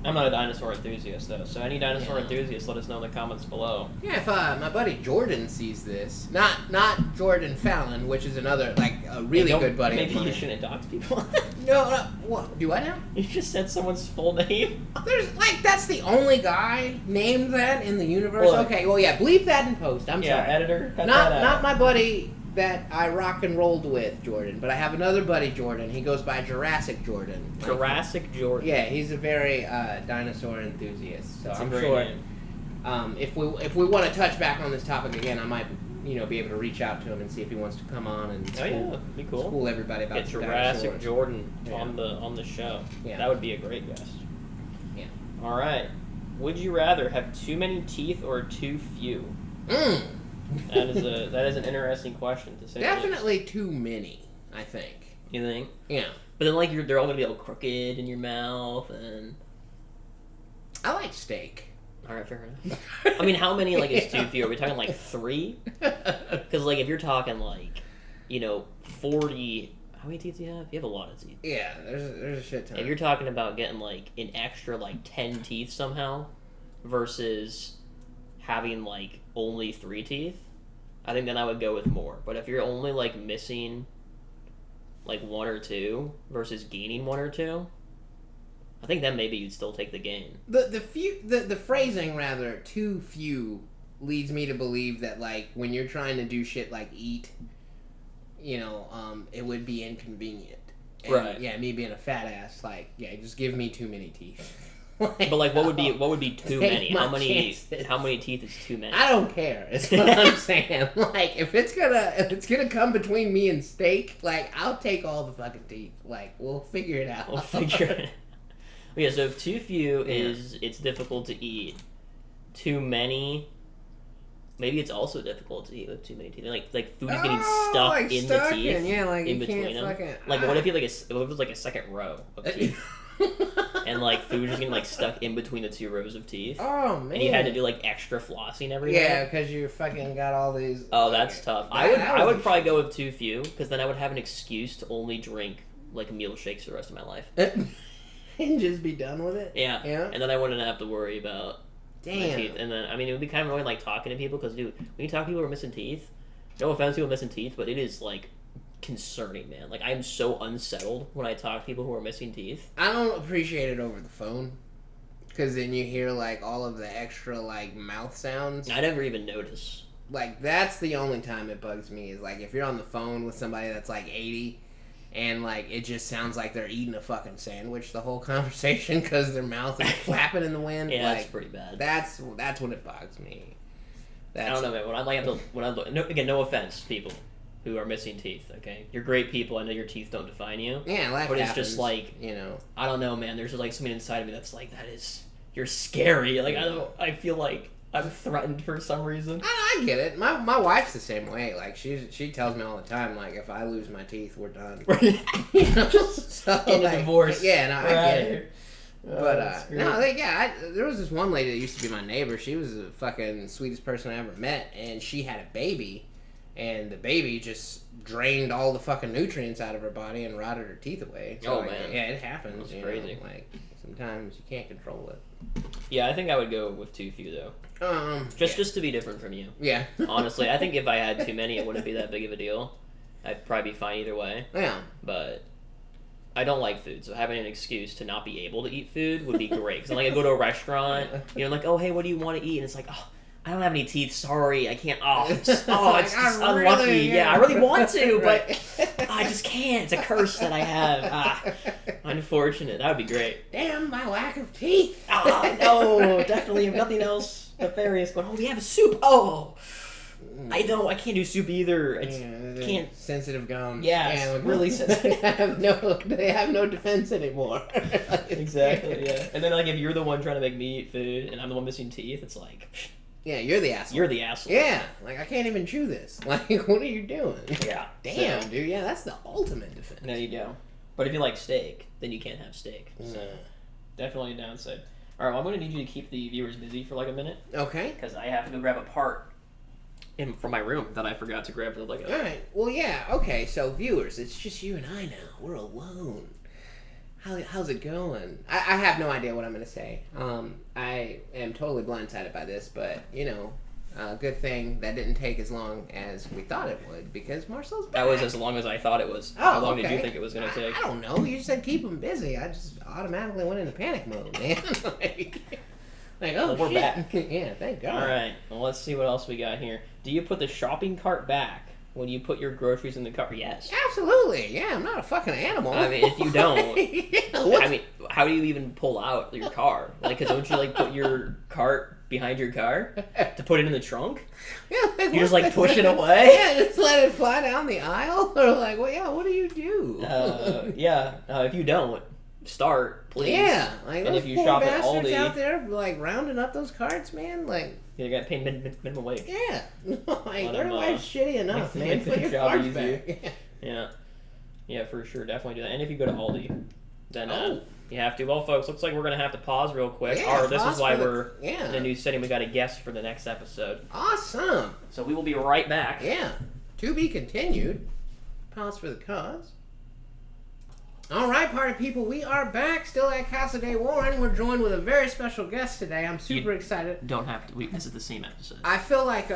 Speaker 2: I'm not a dinosaur enthusiast, though, so any dinosaur enthusiasts, let us know in the comments below.
Speaker 1: Yeah, if my buddy Jordan sees this, not Jordan Fallon, which is another, a really good buddy of
Speaker 2: Maybe
Speaker 1: mine.
Speaker 2: you shouldn't dox people.
Speaker 1: No, what? Do I now?
Speaker 2: You just said someone's full name.
Speaker 1: There's, that's the only guy named that in the universe?
Speaker 2: Well,
Speaker 1: okay, well, yeah, bleep that in post, I'm sorry.
Speaker 2: Yeah, editor, cut that out.
Speaker 1: Not my buddy that I rock and rolled with, Jordan, but I have another buddy, Jordan. He goes by Jurassic Jordan.
Speaker 2: Jurassic Jordan.
Speaker 1: Yeah, he's a very dinosaur enthusiast. So
Speaker 2: That's
Speaker 1: I'm
Speaker 2: a great
Speaker 1: sure
Speaker 2: name.
Speaker 1: if we want to touch back on this topic again, I might be able to reach out to him and see if he wants to come on and
Speaker 2: be cool.
Speaker 1: School everybody about
Speaker 2: Get Jurassic
Speaker 1: dinosaurs.
Speaker 2: Jordan on the show.
Speaker 1: Yeah.
Speaker 2: That would be a great guest.
Speaker 1: Yeah.
Speaker 2: All right. Would you rather have too many teeth or too few? That is an interesting question to say.
Speaker 1: Definitely too many, I think.
Speaker 2: You think?
Speaker 1: Yeah.
Speaker 2: But then they're all gonna be all crooked in your mouth and.
Speaker 1: I like steak.
Speaker 2: All right, fair enough. I mean, how many is too few? Are we talking 3? Because if you're talking 40. How many teeth do you have? You have a lot of teeth.
Speaker 1: Yeah, there's a shit ton.
Speaker 2: If you're talking about getting an extra 10 teeth somehow, versus having only 3 teeth, I think then I would go with more. But if you're only missing 1 or 2 versus gaining 1 or 2, I think then maybe you'd still take the gain.
Speaker 1: The phrasing rather, too few, leads me to believe that like when you're trying to do shit like eat, you know, it would be inconvenient. And,
Speaker 2: right.
Speaker 1: Yeah, me being a fat ass, like, yeah, just give me too many teeth.
Speaker 2: But like, what would be too many? How many teeth is too many?
Speaker 1: I don't care. Is what I'm saying. Like, if it's gonna come between me and steak, like, I'll take all the fucking teeth. Like, we'll figure it out.
Speaker 2: We'll figure it out. Yeah. So if too few is it's difficult to eat, too many. Maybe it's also difficult to eat with too many teeth. Like food is getting stuck
Speaker 1: like
Speaker 2: in
Speaker 1: stuck
Speaker 2: the teeth.
Speaker 1: yeah, like
Speaker 2: in
Speaker 1: you
Speaker 2: between
Speaker 1: can't
Speaker 2: them.
Speaker 1: fucking,
Speaker 2: Like what if you what if it was like a second row of teeth? And like food is getting like stuck in between the 2 rows of teeth.
Speaker 1: Oh man!
Speaker 2: And you had to do like extra flossing every day.
Speaker 1: Yeah, because you fucking got all these.
Speaker 2: Oh, that's tough. I would probably go with too few because then I would have an excuse to only drink like milkshakes for the rest of my life.
Speaker 1: And just be done with it.
Speaker 2: Yeah.
Speaker 1: Yeah.
Speaker 2: And then I wouldn't have to worry about my teeth. And then I mean it would be kind of annoying like talking to people because dude, when you talk to people who are missing teeth, no offense to people missing teeth, but it is like concerning, man. Like I'm so unsettled when I talk to people who are missing teeth.
Speaker 1: I don't appreciate it over the phone because then you hear like all of the extra like mouth sounds.
Speaker 2: I never even notice.
Speaker 1: Like that's the only time it bugs me is like if you're on the phone with somebody that's like 80 and like it just sounds like they're eating a fucking sandwich the whole conversation because their mouth is flapping in the wind.
Speaker 2: Yeah,
Speaker 1: like,
Speaker 2: that's pretty bad.
Speaker 1: That's when it bugs me.
Speaker 2: I don't know, man. No offense, people who are missing teeth. Okay, you're great people. I know your teeth don't define you.
Speaker 1: Yeah, life
Speaker 2: but
Speaker 1: happens,
Speaker 2: it's just like
Speaker 1: you know.
Speaker 2: I don't know, man. There's just like something inside of me that's like you're scary. Like I feel like I'm threatened for some reason.
Speaker 1: I get it. My wife's the same way. Like she tells me all the time. Like if I lose my teeth, we're done.
Speaker 2: You know, so, in a divorce.
Speaker 1: Yeah, no, I get it.
Speaker 2: Oh,
Speaker 1: but no, there was this one lady that used to be my neighbor. She was the fucking sweetest person I ever met, and she had a baby, and the baby just drained all the fucking nutrients out of her body and rotted her teeth away. So,
Speaker 2: man,
Speaker 1: yeah, it happens.
Speaker 2: That's crazy.
Speaker 1: Know? Like sometimes you can't control it.
Speaker 2: Yeah, I think I would go with too few though. Just to be different from you.
Speaker 1: Yeah.
Speaker 2: Honestly, I think if I had too many, it wouldn't be that big of a deal. I'd probably be fine either way.
Speaker 1: Yeah.
Speaker 2: But I don't like food, so having an excuse to not be able to eat food would be great. Because I go to a restaurant, you know, like, oh, hey, what do you want to eat? And it's like, oh, I don't have any teeth. Sorry, I can't. It's just unlucky. Really, yeah, I really want to, but I just can't. It's a curse that I have. Unfortunate. That would be great.
Speaker 1: Damn, my lack of teeth.
Speaker 2: No, definitely nothing else nefarious going. Oh, we have a soup. Oh. I can't do soup either. I can't.
Speaker 1: Sensitive gums.
Speaker 2: Yeah, really sensitive.
Speaker 1: They have no defense anymore.
Speaker 2: Exactly, yeah. And then, like, if you're the one trying to make me eat food and I'm the one missing teeth, it's like...
Speaker 1: Yeah, you're the asshole.
Speaker 2: You're the asshole.
Speaker 1: Yeah, like, I can't even chew this. Like, what are you doing?
Speaker 2: Yeah.
Speaker 1: Damn, dude, yeah, that's the ultimate defense.
Speaker 2: There you go. But if you like steak, then you can't have steak. So, definitely a downside. Alright, well, I'm going to need you to keep the viewers busy for, like, a minute.
Speaker 1: Okay.
Speaker 2: Because I have to go grab a part from my room that I forgot to grab for the Lego.
Speaker 1: Alright, well, yeah, okay, so viewers, it's just you and I now. We're alone. How's it going? I have no idea what I'm going to say. I am totally blindsided by this, but, you know, good thing that didn't take as long as we thought it would, because Marcel's back.
Speaker 2: That was as long as I thought it was. How long did you think it was going to take?
Speaker 1: I don't know. You said keep him busy. I just automatically went into panic mode, man. Oh,
Speaker 2: we're
Speaker 1: shit.
Speaker 2: back.
Speaker 1: Yeah, thank God.
Speaker 2: All right. Well, let's see what else we got here. Do you put the shopping cart back when you put your groceries in the cart? Yes.
Speaker 1: Absolutely. Yeah, I'm not a fucking animal.
Speaker 2: I mean, if you don't,
Speaker 1: yeah,
Speaker 2: I mean, how do you even pull out your car? Like, cause don't you like put your cart behind your car to put it in the trunk?
Speaker 1: Yeah, like,
Speaker 2: you just like push it away.
Speaker 1: Yeah, just let it fly down the aisle. Or like, well, yeah, what do you do?
Speaker 2: If you don't. Start, please.
Speaker 1: Yeah, like
Speaker 2: and
Speaker 1: those
Speaker 2: if you
Speaker 1: poor
Speaker 2: shop at
Speaker 1: bastards
Speaker 2: Aldi,
Speaker 1: out there, like rounding up those carts, man. Like,
Speaker 2: you got to pay minimum wage.
Speaker 1: Yeah, like their life's shitty enough, man. Put your
Speaker 2: job
Speaker 1: carts
Speaker 2: easy.
Speaker 1: back.
Speaker 2: Yeah, for sure, definitely do that. And if you go to Aldi, then you have to. Well, folks, looks like we're gonna have to pause real quick.
Speaker 1: Yeah,
Speaker 2: this is why we're
Speaker 1: in
Speaker 2: the new setting. We got a guest for the next episode.
Speaker 1: Awesome.
Speaker 2: So we will be right back.
Speaker 1: Yeah, to be continued. Pause for the cause. All right, party people, we are back, still at Casa de Warren. We're joined with a very special guest today. I'm super excited.
Speaker 2: Don't have to. This is the same episode.
Speaker 1: I feel like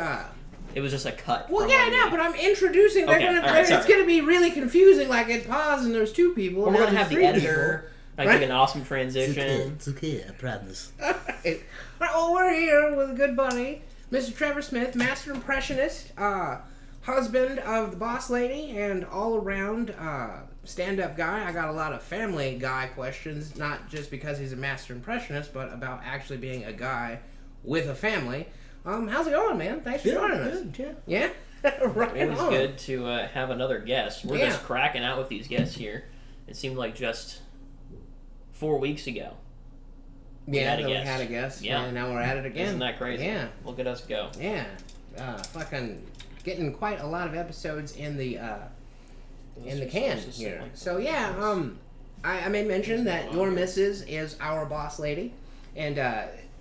Speaker 2: it was just a cut.
Speaker 1: Well, yeah, I know, but I'm introducing. It's gonna be really confusing. Like it paused and there's two people.
Speaker 2: Well, we're gonna have the editor I think an awesome transition.
Speaker 3: It's okay, I promise.
Speaker 1: Alright, well, we're here with a good buddy, Mr. Trevor Smith, master impressionist, husband of the boss lady, and all-around stand-up guy. I got a lot of Family Guy questions, not just because he's a master impressionist, but about actually being a guy with a family. How's it going, man? Thanks for joining us. Yeah? Right
Speaker 2: It was
Speaker 1: on.
Speaker 2: good to have another guest. We're just cracking out with these guests here. It seemed like just 4 weeks ago.
Speaker 1: We had a guest.
Speaker 2: Yeah.
Speaker 1: And now we're at it again.
Speaker 2: Isn't that crazy?
Speaker 1: Yeah.
Speaker 2: Look at us go.
Speaker 1: Yeah. Fucking getting quite a lot of episodes in the can here. So yeah, I may mention that your missus is our boss lady, and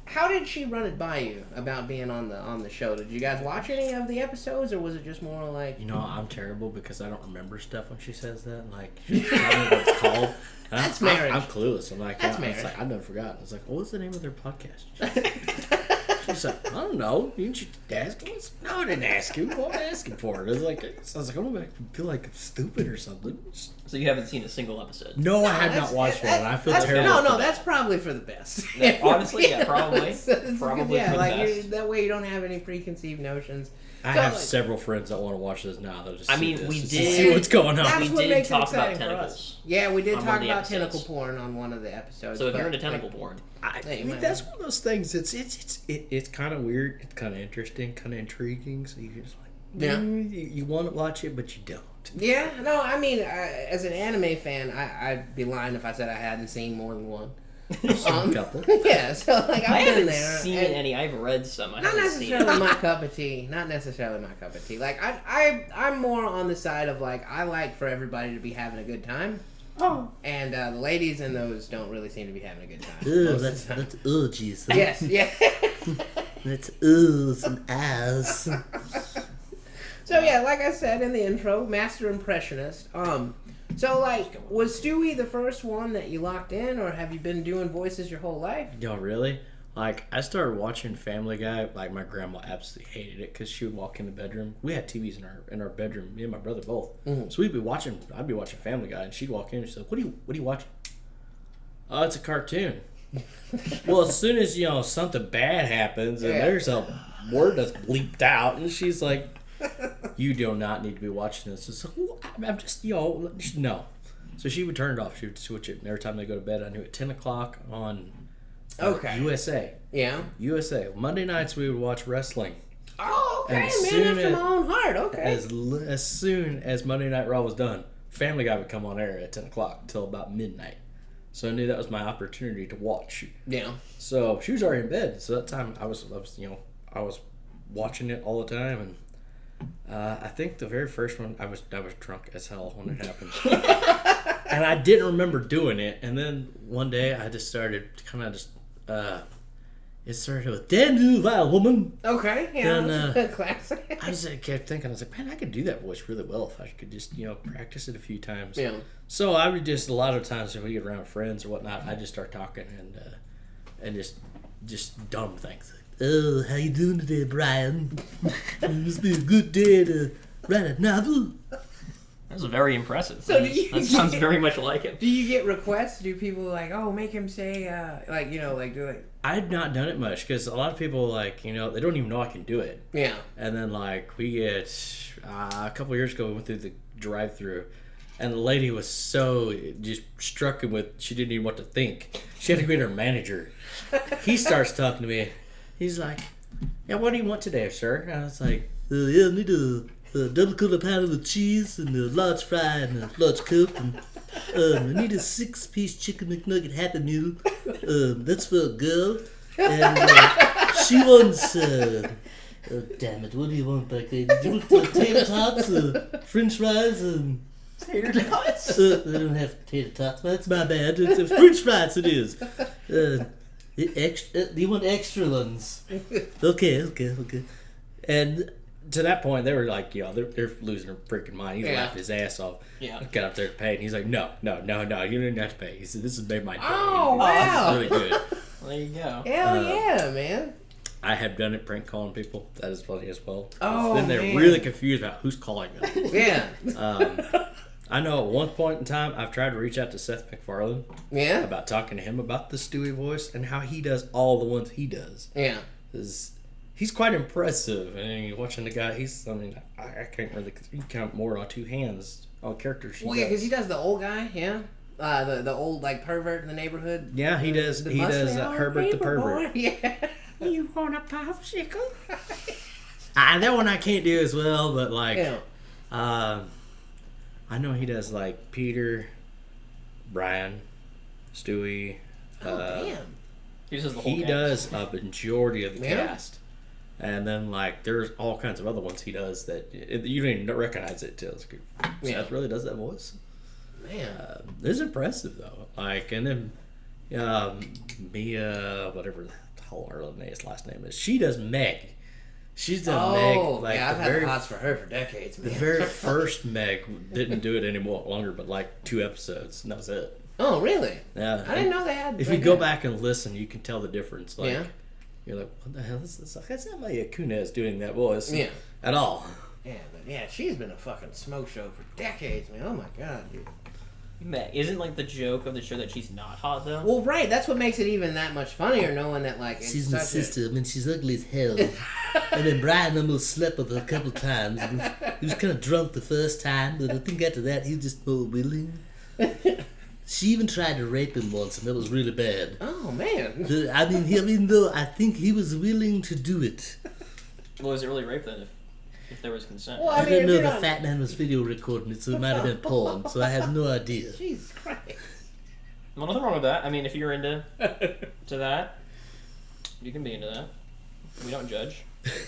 Speaker 1: how did she run it by you about being on the show? Did you guys watch any of the episodes, or was it just more like?
Speaker 3: You know, I'm terrible because I don't remember stuff when she says that. Like, she tell me what it's called.
Speaker 1: That's marriage.
Speaker 3: I'm clueless. I'm like,
Speaker 1: That's
Speaker 3: yeah,
Speaker 1: marriage.
Speaker 3: it's like, I've never forgotten. It's like, what's the name of their podcast? She's like, I don't know. Didn't you ask him? No, I didn't ask him. What am I asking for? It was like, I was like, I'm gonna feel like I'm stupid or something.
Speaker 2: So you haven't seen a single episode?
Speaker 3: No, I have not watched one. I feel terrible.
Speaker 1: No, that's probably for the best.
Speaker 2: Honestly, yeah, probably. Probably
Speaker 1: yeah,
Speaker 2: for the
Speaker 1: like
Speaker 2: best.
Speaker 1: that way you don't have any preconceived notions.
Speaker 3: I have several friends that want to watch this now. They'll just
Speaker 2: we
Speaker 3: to
Speaker 2: did
Speaker 3: see what's going on.
Speaker 1: That's
Speaker 2: We
Speaker 1: what
Speaker 2: did
Speaker 1: makes it
Speaker 2: talk about
Speaker 1: exciting for
Speaker 2: tentacles.
Speaker 1: us. Yeah, we did
Speaker 2: on
Speaker 1: talk
Speaker 2: one of the
Speaker 1: about
Speaker 2: episodes.
Speaker 1: tentacle porn on one of the episodes.
Speaker 2: So if you're
Speaker 1: but,
Speaker 2: into tentacle porn,
Speaker 3: I
Speaker 1: Hey,
Speaker 3: think
Speaker 1: man.
Speaker 3: that's one of those things. It's kind of weird. It's kind of interesting. Kind of intriguing. So you just like you want to watch it, but you don't.
Speaker 1: Yeah, no, I mean, as an anime fan, I'd be lying if I said I hadn't seen more than one.
Speaker 3: A couple.
Speaker 1: Yeah, so like
Speaker 2: I
Speaker 1: I've been
Speaker 2: haven't
Speaker 1: there.
Speaker 2: seen
Speaker 1: and
Speaker 2: any. I've read some. I
Speaker 1: Not
Speaker 2: haven't seen.
Speaker 1: necessarily my cup of tea. Not necessarily my cup of tea. Like I'm more on the side of like I like for everybody to be having a good time.
Speaker 2: Oh.
Speaker 1: And the ladies in those don't really seem to be having a good time.
Speaker 3: Ooh,
Speaker 1: most
Speaker 3: that's
Speaker 1: of the time.
Speaker 3: jeez.
Speaker 1: Yes, yeah.
Speaker 3: That's some ass.
Speaker 1: So yeah, like I said in the intro, master impressionist. So like, was Stewie the first one that you locked in, or have you been doing voices your whole life?
Speaker 3: Yo, really? Like, I started watching Family Guy. Like, my grandma absolutely hated it because she would walk in the bedroom. We had TVs in our bedroom. Me and my brother both.
Speaker 1: Mm-hmm.
Speaker 3: So we'd be watching. I'd be watching Family Guy, and she'd walk in and she's like, "What are you watching?" Oh, it's a cartoon. Well, as soon as something bad happens and there's a word that's bleeped out, and she's like, "You do not need to be watching this." It's like, well, I'm just no. So she would turn it off. She would switch it, and every time they go to bed, I knew at 10 o'clock on. USA.
Speaker 1: Yeah.
Speaker 3: USA. Monday nights we would watch wrestling.
Speaker 1: Oh, okay,
Speaker 3: And
Speaker 1: man, after my own heart. Okay.
Speaker 3: As soon as Monday Night Raw was done, Family Guy would come on air at 10 o'clock till about midnight. So I knew that was my opportunity to watch.
Speaker 1: Yeah.
Speaker 3: So she was already in bed. So that time I was watching it all the time, and I think the very first one I was drunk as hell when it happened. And I didn't remember doing it. And then one day I just started it started with, "Damn you, vile woman."
Speaker 1: Okay, yeah,
Speaker 3: And,
Speaker 1: that's a good classic.
Speaker 3: I just kept thinking, I was like, man, I could do that voice really well if I could just, practice it a few times.
Speaker 1: Yeah.
Speaker 3: So I would just, a lot of times when we get around friends or whatnot, I just start talking and just dumb things. Like, "Oh, how you doing today, Brian? It must be a good day to write a novel."
Speaker 2: That was very impressive.
Speaker 1: So
Speaker 2: That sounds very much like him.
Speaker 1: Do you get requests? Do people like, oh, make him say, do it?
Speaker 3: I've not done it much because a lot of people, they don't even know I can do it.
Speaker 1: Yeah.
Speaker 3: And then, we get, a couple of years ago, we went through the drive-thru, and the lady was so just struck with, she didn't even know what to think. She had to go to her manager. He starts talking to me. He's like, "Yeah, what do you want today, sir?" And I was like, "Yeah, I need a double quarter pounder with cheese and a large fry and a large coke, and I need a 6-piece chicken McNugget Happy Meal. That's for a girl, and she wants oh, damn it, what do you want back there? Do you want tater tots, French fries, and
Speaker 2: Tater tots?
Speaker 3: they don't have tater tots. That's my bad. It's French fries. It is. Do you want extra ones? Okay. And to that point, they were like, they're losing their freaking mind. He's laughing his ass off.
Speaker 2: Yeah.
Speaker 3: I got up there to pay, and he's like, no, you don't have to pay. He said, "This has made my day."
Speaker 1: Oh, wow.
Speaker 3: This is really good.
Speaker 2: There you go.
Speaker 1: Hell yeah, man.
Speaker 3: I have done it prank calling people. That is funny as well.
Speaker 1: Oh,
Speaker 3: Then they're
Speaker 1: man.
Speaker 3: really confused about who's calling them.
Speaker 1: Yeah.
Speaker 3: I know at one point in time, I've tried to reach out to Seth MacFarlane.
Speaker 1: Yeah?
Speaker 3: About talking to him about the Stewie voice and how he does all the ones he does.
Speaker 1: Yeah.
Speaker 3: He's quite impressive. And watching the guy, I can't really count more on two hands all characters.
Speaker 1: Well, yeah, because he does the old guy, yeah. The old like pervert in the neighborhood.
Speaker 3: Yeah, he does. He does Herbert the pervert.
Speaker 1: Yeah.
Speaker 2: You want a popsicle?
Speaker 3: That one I can't do as well, but like,
Speaker 1: Yeah.
Speaker 3: I know he does like Peter, Brian, Stewie.
Speaker 1: Damn.
Speaker 2: He does the whole
Speaker 3: He
Speaker 2: cast.
Speaker 3: does a majority of the
Speaker 1: Yeah.
Speaker 3: cast. And then, like, there's all kinds of other ones he does that you don't even recognize it till it's good. Seth really does that voice.
Speaker 1: Man.
Speaker 3: It's impressive, though. Like, and then Mia, whatever the hell her last name is, she does Meg. She's done Meg. Like,
Speaker 1: yeah, I've had hots for her for decades, man.
Speaker 3: The very first Meg didn't do it any longer, but like 2 episodes, and that was it.
Speaker 1: Oh, really?
Speaker 3: Yeah.
Speaker 1: I didn't know they had.
Speaker 3: If you go back and listen, you can tell the difference. Like,
Speaker 1: Yeah.
Speaker 3: You're like, what the hell is this? That's not Maya Kunis doing that voice.
Speaker 1: Yeah.
Speaker 3: At all.
Speaker 1: Yeah, but yeah, she's been a fucking smoke show for decades, man. Oh my god, dude.
Speaker 2: Isn't like the joke of the show that she's not hot though?
Speaker 1: Well, right. That's what makes it even that much funnier, knowing that like it's
Speaker 4: She's my
Speaker 1: such
Speaker 4: sister. I mean, she's ugly as hell. And then Brian almost slept with her a couple times. He was kind of drunk the first time, but I think after that he was just more willing. She even tried to rape him once, and that was really bad.
Speaker 1: Oh man.
Speaker 4: I mean, though I think he was willing to do it.
Speaker 2: Well, was it really rape then? If there was consent?
Speaker 1: Well,
Speaker 4: I
Speaker 1: mean,
Speaker 4: don't
Speaker 1: if
Speaker 4: know.
Speaker 1: you're
Speaker 4: The
Speaker 1: not-
Speaker 4: fat man was video recording it, so it might have been porn. So I have no idea.
Speaker 1: Jesus Christ.
Speaker 2: Well, nothing wrong with that. I mean, if you're into to that, you can be into that. We don't judge.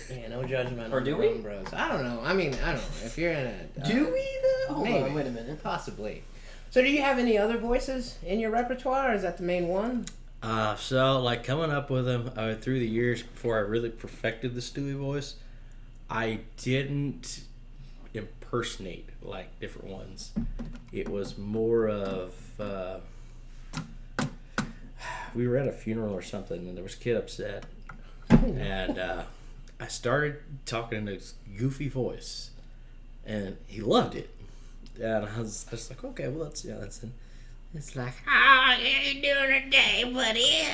Speaker 1: Yeah, no judgment
Speaker 2: Or
Speaker 1: on
Speaker 2: do
Speaker 1: the
Speaker 2: we?
Speaker 1: RomeBros. I don't know. I mean, I don't know. If you're in a...
Speaker 2: Do we though? Hold
Speaker 1: maybe.
Speaker 2: on, wait a minute.
Speaker 1: Possibly. So do you have any other voices in your repertoire, or is that the main one?
Speaker 3: So, like, coming up with them through the years before I really perfected the Stewie voice, I didn't impersonate, like, different ones. It was more of... we were at a funeral or something, and there was a kid upset. And I started talking in this goofy voice, and he loved it. And I was like, okay, well, that's it. It's like,
Speaker 5: How you doing today, buddy?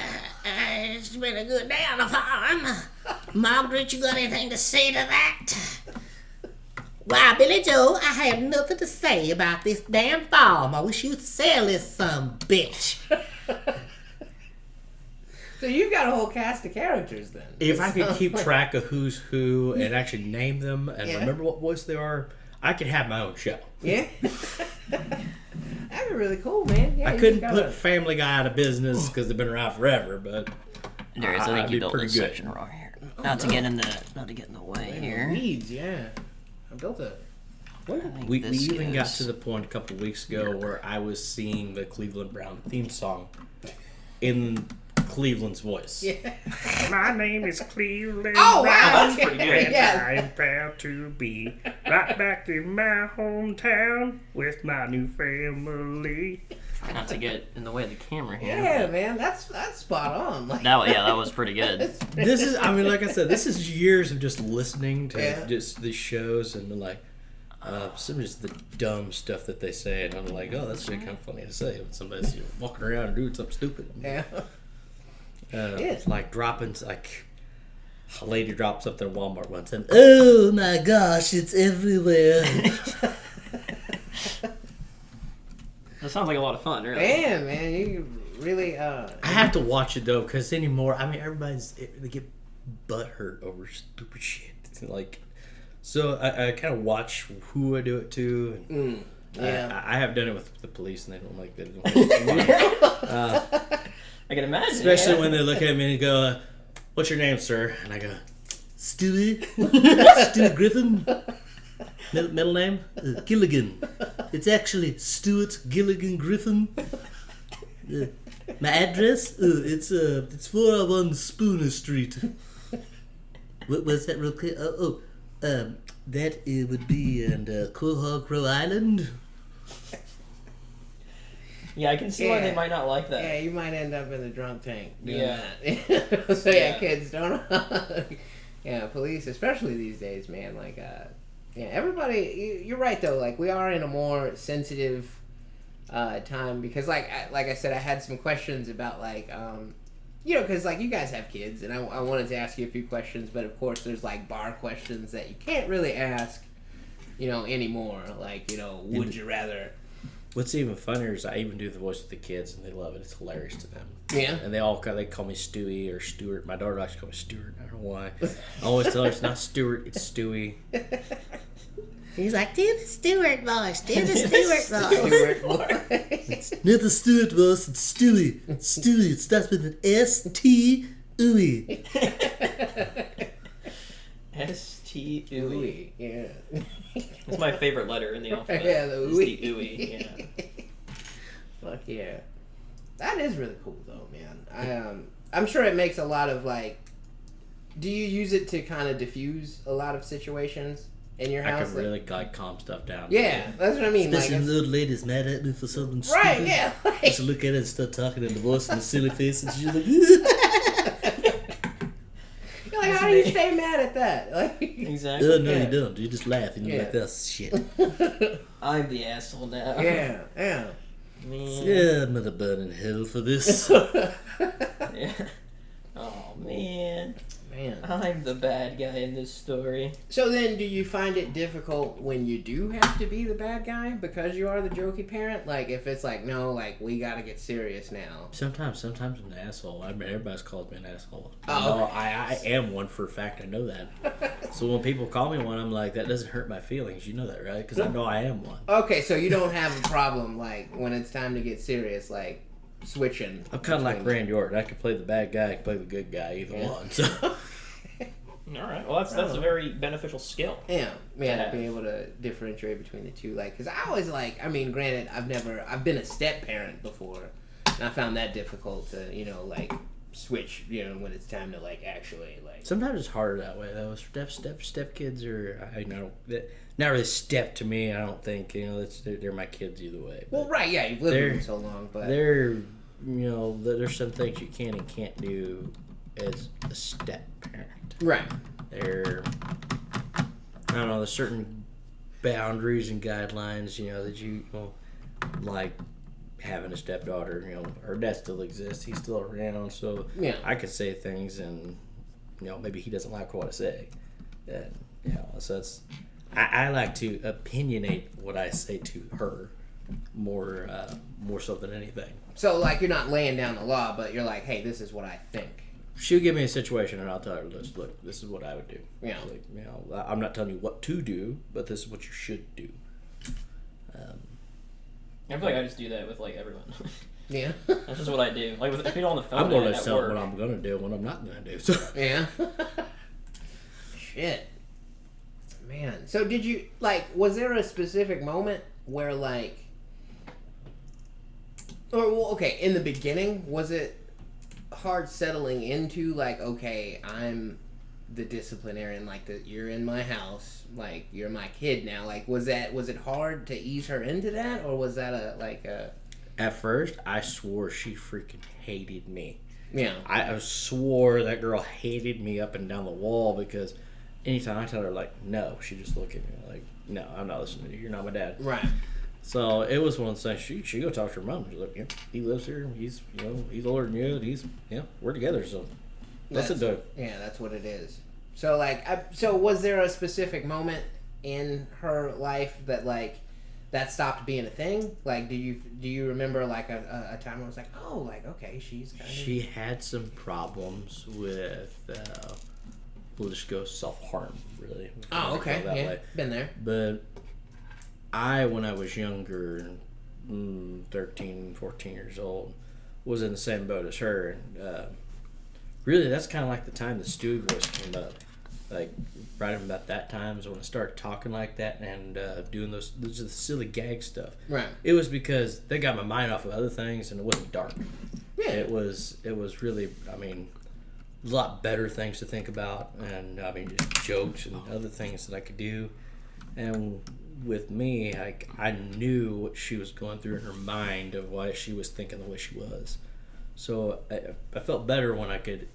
Speaker 5: It's been a good day on the farm. Margaret, you got anything to say to that? Why, Billy Joe, I have nothing to say about this damn farm. I wish you'd sell this some bitch.
Speaker 1: So you've got a whole cast of characters then.
Speaker 3: if I could keep track of who's who and actually name them and
Speaker 1: Yeah.
Speaker 3: remember what voice they are, I could have my own show.
Speaker 1: Yeah. That'd be really cool, man. Yeah,
Speaker 3: I
Speaker 1: you
Speaker 3: couldn't
Speaker 1: just
Speaker 3: put
Speaker 1: gotta-
Speaker 3: Family Guy out of business because they've been around forever, but
Speaker 2: Darius, I
Speaker 3: I'd
Speaker 2: think
Speaker 3: be
Speaker 2: you built
Speaker 3: pretty
Speaker 2: this
Speaker 3: good.
Speaker 2: section wrong here. Not to get in the way here.
Speaker 1: Weeds, yeah. I built a...
Speaker 2: think
Speaker 3: we
Speaker 2: this
Speaker 3: even got
Speaker 2: is-
Speaker 3: to the point a couple of weeks ago where I was singing the Cleveland Brown theme song in Cleveland's voice.
Speaker 1: Yeah.
Speaker 6: My name is Cleveland.
Speaker 1: Oh, wow.
Speaker 2: That's pretty good.
Speaker 6: And
Speaker 1: Yeah.
Speaker 6: I'm proud to be right back in my hometown with my new family.
Speaker 2: Not to get in the way of the camera here.
Speaker 1: Yeah, man. That's spot on. Like,
Speaker 2: That was pretty good.
Speaker 3: This is, I mean, like I said, this is years of just listening to
Speaker 1: Yeah.
Speaker 3: just these shows and like some just the dumb stuff that they say, and I'm like, oh, that's really kind of funny to say when somebody's walking around and doing something stupid.
Speaker 1: Yeah.
Speaker 3: It's like dropping, like a lady dropped something at Walmart once, and
Speaker 4: Oh my gosh, it's everywhere.
Speaker 2: That sounds like a lot of fun, really.
Speaker 1: Damn, man. You really...
Speaker 3: I have to watch it though, because anymore, I mean, they get butthurt over stupid shit. Like, so I kind of watch who I do it to. And,
Speaker 1: yeah.
Speaker 3: I have done it with the police, and they don't like that. They don't like it.
Speaker 2: I can imagine.
Speaker 3: Especially when they look at me and go, "What's your name, sir?" And I go,
Speaker 4: Stewie? Stewie Griffin?
Speaker 3: "Middle name?"
Speaker 4: Gilligan. It's actually Stuart Gilligan Griffin. My address? It's 401 Spooner Street. What was that real quick? That would be in Quahog, Rhode Island.
Speaker 2: Yeah, I can see why
Speaker 1: Yeah.
Speaker 2: they might not like that.
Speaker 1: Yeah, you might end up in the drunk tank doing
Speaker 2: Yeah.
Speaker 1: that. So yeah,
Speaker 2: Yeah.
Speaker 1: kids, don't... yeah, police, especially these days, man, like, Yeah, everybody. You're right though. Like we are in a more sensitive time because, like I said, I had some questions about like, because like you guys have kids, and I wanted to ask you a few questions, but of course there's like bar questions that you can't really ask, anymore. Like, would you rather?
Speaker 3: What's even funnier is I even do the voice of the kids, and they love it. It's hilarious to them.
Speaker 1: Yeah.
Speaker 3: And they call me Stewie or Stuart. My daughter likes to call me Stuart. I don't know why. I always tell her it's not Stuart, it's Stewie.
Speaker 5: He's like, do the Stewart voice. Do the Stewart voice.
Speaker 4: It's not the Stewart voice, it's Stewie. Stewie, it starts with an S-T, ooey.
Speaker 2: S-T ooey.
Speaker 1: Yeah.
Speaker 2: That's my favorite letter in the alphabet.
Speaker 1: Yeah, the
Speaker 2: is
Speaker 1: ooey.
Speaker 2: the ooey. Yeah.
Speaker 1: Fuck yeah. That is really cool though, man. I'm sure it makes a lot of like. Do you use it to kind of diffuse a lot of situations in your house?
Speaker 3: I can really calm stuff down.
Speaker 1: Yeah, that's what I mean.
Speaker 4: Especially
Speaker 1: like,
Speaker 4: when the old lady's mad at me for something
Speaker 1: right?
Speaker 4: stupid.
Speaker 1: Yeah.
Speaker 4: Just look at it and start talking in the voice and the silly face, and she's like,
Speaker 1: You're like, how do you stay mad at that? Like,
Speaker 2: Exactly.
Speaker 4: oh, no,
Speaker 1: Yeah.
Speaker 4: you don't. You just laugh and you're
Speaker 1: Yeah.
Speaker 4: like, that's shit.
Speaker 2: I'm the asshole now.
Speaker 1: yeah.
Speaker 2: Man.
Speaker 4: Yeah, I'm gonna burn in hell for this.
Speaker 2: Yeah. Oh, man.
Speaker 1: Man.
Speaker 2: I'm the bad guy in this story.
Speaker 1: So then, do you find it difficult when you do have to be the bad guy because you are the jokey parent? Like, if it's like, no, like, we gotta get serious now.
Speaker 3: Sometimes I'm an asshole. I mean, everybody's called me an asshole.
Speaker 1: Oh,
Speaker 3: I am one for a fact. I know that. So when people call me one, I'm like, that doesn't hurt my feelings. You know that, right? Because I know I am one.
Speaker 1: Okay, so you don't have a problem, like, when it's time to get serious, like, switching.
Speaker 3: I'm kind of like
Speaker 1: between-
Speaker 3: Randy Orton. I can play the bad guy. I can play the good guy. Either
Speaker 1: Yeah.
Speaker 3: one. So
Speaker 2: All right. Well, that's a very beneficial skill.
Speaker 1: Yeah,
Speaker 2: Yeah.
Speaker 1: being able to differentiate between the two, like, because I always like, I mean, granted, I've been a step parent before, and I found that difficult to, like, switch, when it's time to, like, actually, like.
Speaker 3: sometimes it's harder that way though. Step kids are not really step to me. I don't think they're my kids either way. But
Speaker 1: Well, right, yeah, you've lived with them so long, but.
Speaker 3: there's some things you can and can't do as a step parent.
Speaker 1: Right.
Speaker 3: I don't know, there's certain boundaries and guidelines, that you like having a stepdaughter, her dad still exists, he's still around, so
Speaker 1: Yeah.
Speaker 3: I could say things and, maybe he doesn't like what I say. And, so it's, I like to opinionate what I say to her more so than anything.
Speaker 1: So, like, you're not laying down the law, but you're like, hey, this is what I think.
Speaker 3: She'll give me a situation and I'll tell her, look, this is what I would do.
Speaker 1: Yeah.
Speaker 3: Like, I'm not telling you what to do, but this is what you should do.
Speaker 2: I feel like I just do that with like everyone.
Speaker 1: Yeah.
Speaker 2: That's just what I do. Like with people on the phone
Speaker 3: I'm going to
Speaker 2: at
Speaker 3: tell
Speaker 2: work.
Speaker 3: what I'm going to do and what I'm not going to do. So
Speaker 1: Yeah. Shit. Man. So did you, like, was there a specific moment where, like, in the beginning, was it hard settling into, like, okay, I'm the disciplinarian, like, you're in my house, like, you're my kid now, like, was it hard to ease her into that, or was that
Speaker 3: at first, I swore she freaking hated me.
Speaker 1: yeah.
Speaker 3: I swore that girl hated me up and down the wall because anytime I tell her, like, no, she just look at me like, no, I'm not listening to you. You're not my dad.
Speaker 1: Right.
Speaker 3: So it was one of those things. She go talk to her mom. She's like, he lives here. He's he's older than you. And he's we're together. So listen to him.
Speaker 1: Yeah, that's what it is. So like, so was there a specific moment in her life that like that stopped being a thing? Like, do you remember like a time where it was like, oh, like okay, she's kind of.
Speaker 3: She had some problems with. We'll just go self-harm, really.
Speaker 1: Oh, okay.
Speaker 3: That
Speaker 1: Yeah,
Speaker 3: way.
Speaker 1: been there.
Speaker 3: But when I was younger, 13, 14 years old, was in the same boat as her. And really, that's kind of like the time the Stewie voice came up. Like, right about that time is when I started talking like that and doing those silly gag stuff.
Speaker 1: Right.
Speaker 3: It was because they got my mind off of other things, and it wasn't dark.
Speaker 1: Yeah.
Speaker 3: It was really, I mean, a lot better things to think about, and I mean, just jokes and other things that I could do. And with me, I knew what she was going through in her mind of why she was thinking the way she was. So I felt better when I could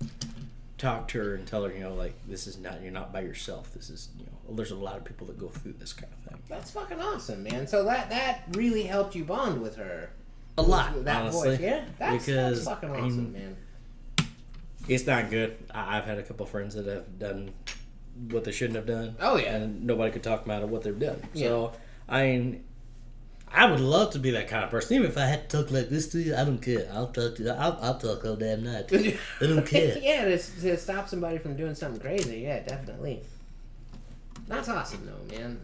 Speaker 3: talk to her and tell her, like, this is not, you're not by yourself. This is, there's a lot of people that go through this kind of thing.
Speaker 1: That's fucking awesome, man. So that really helped you bond with her.
Speaker 3: A lot,
Speaker 1: That
Speaker 3: honestly.
Speaker 1: voice, yeah. That's fucking awesome,
Speaker 3: I mean,
Speaker 1: man.
Speaker 3: It's not good. I've had a couple friends that have done what they shouldn't have done.
Speaker 1: Oh, yeah.
Speaker 3: And nobody could talk about what they've done. Yeah. So, I mean, I would love to be that kind of person.
Speaker 4: Even if I had to talk like this to you, I don't care. I'll talk to you. I'll talk all damn night. I don't care.
Speaker 1: Yeah, to stop somebody from doing something crazy. Yeah, definitely. That's awesome, though, man.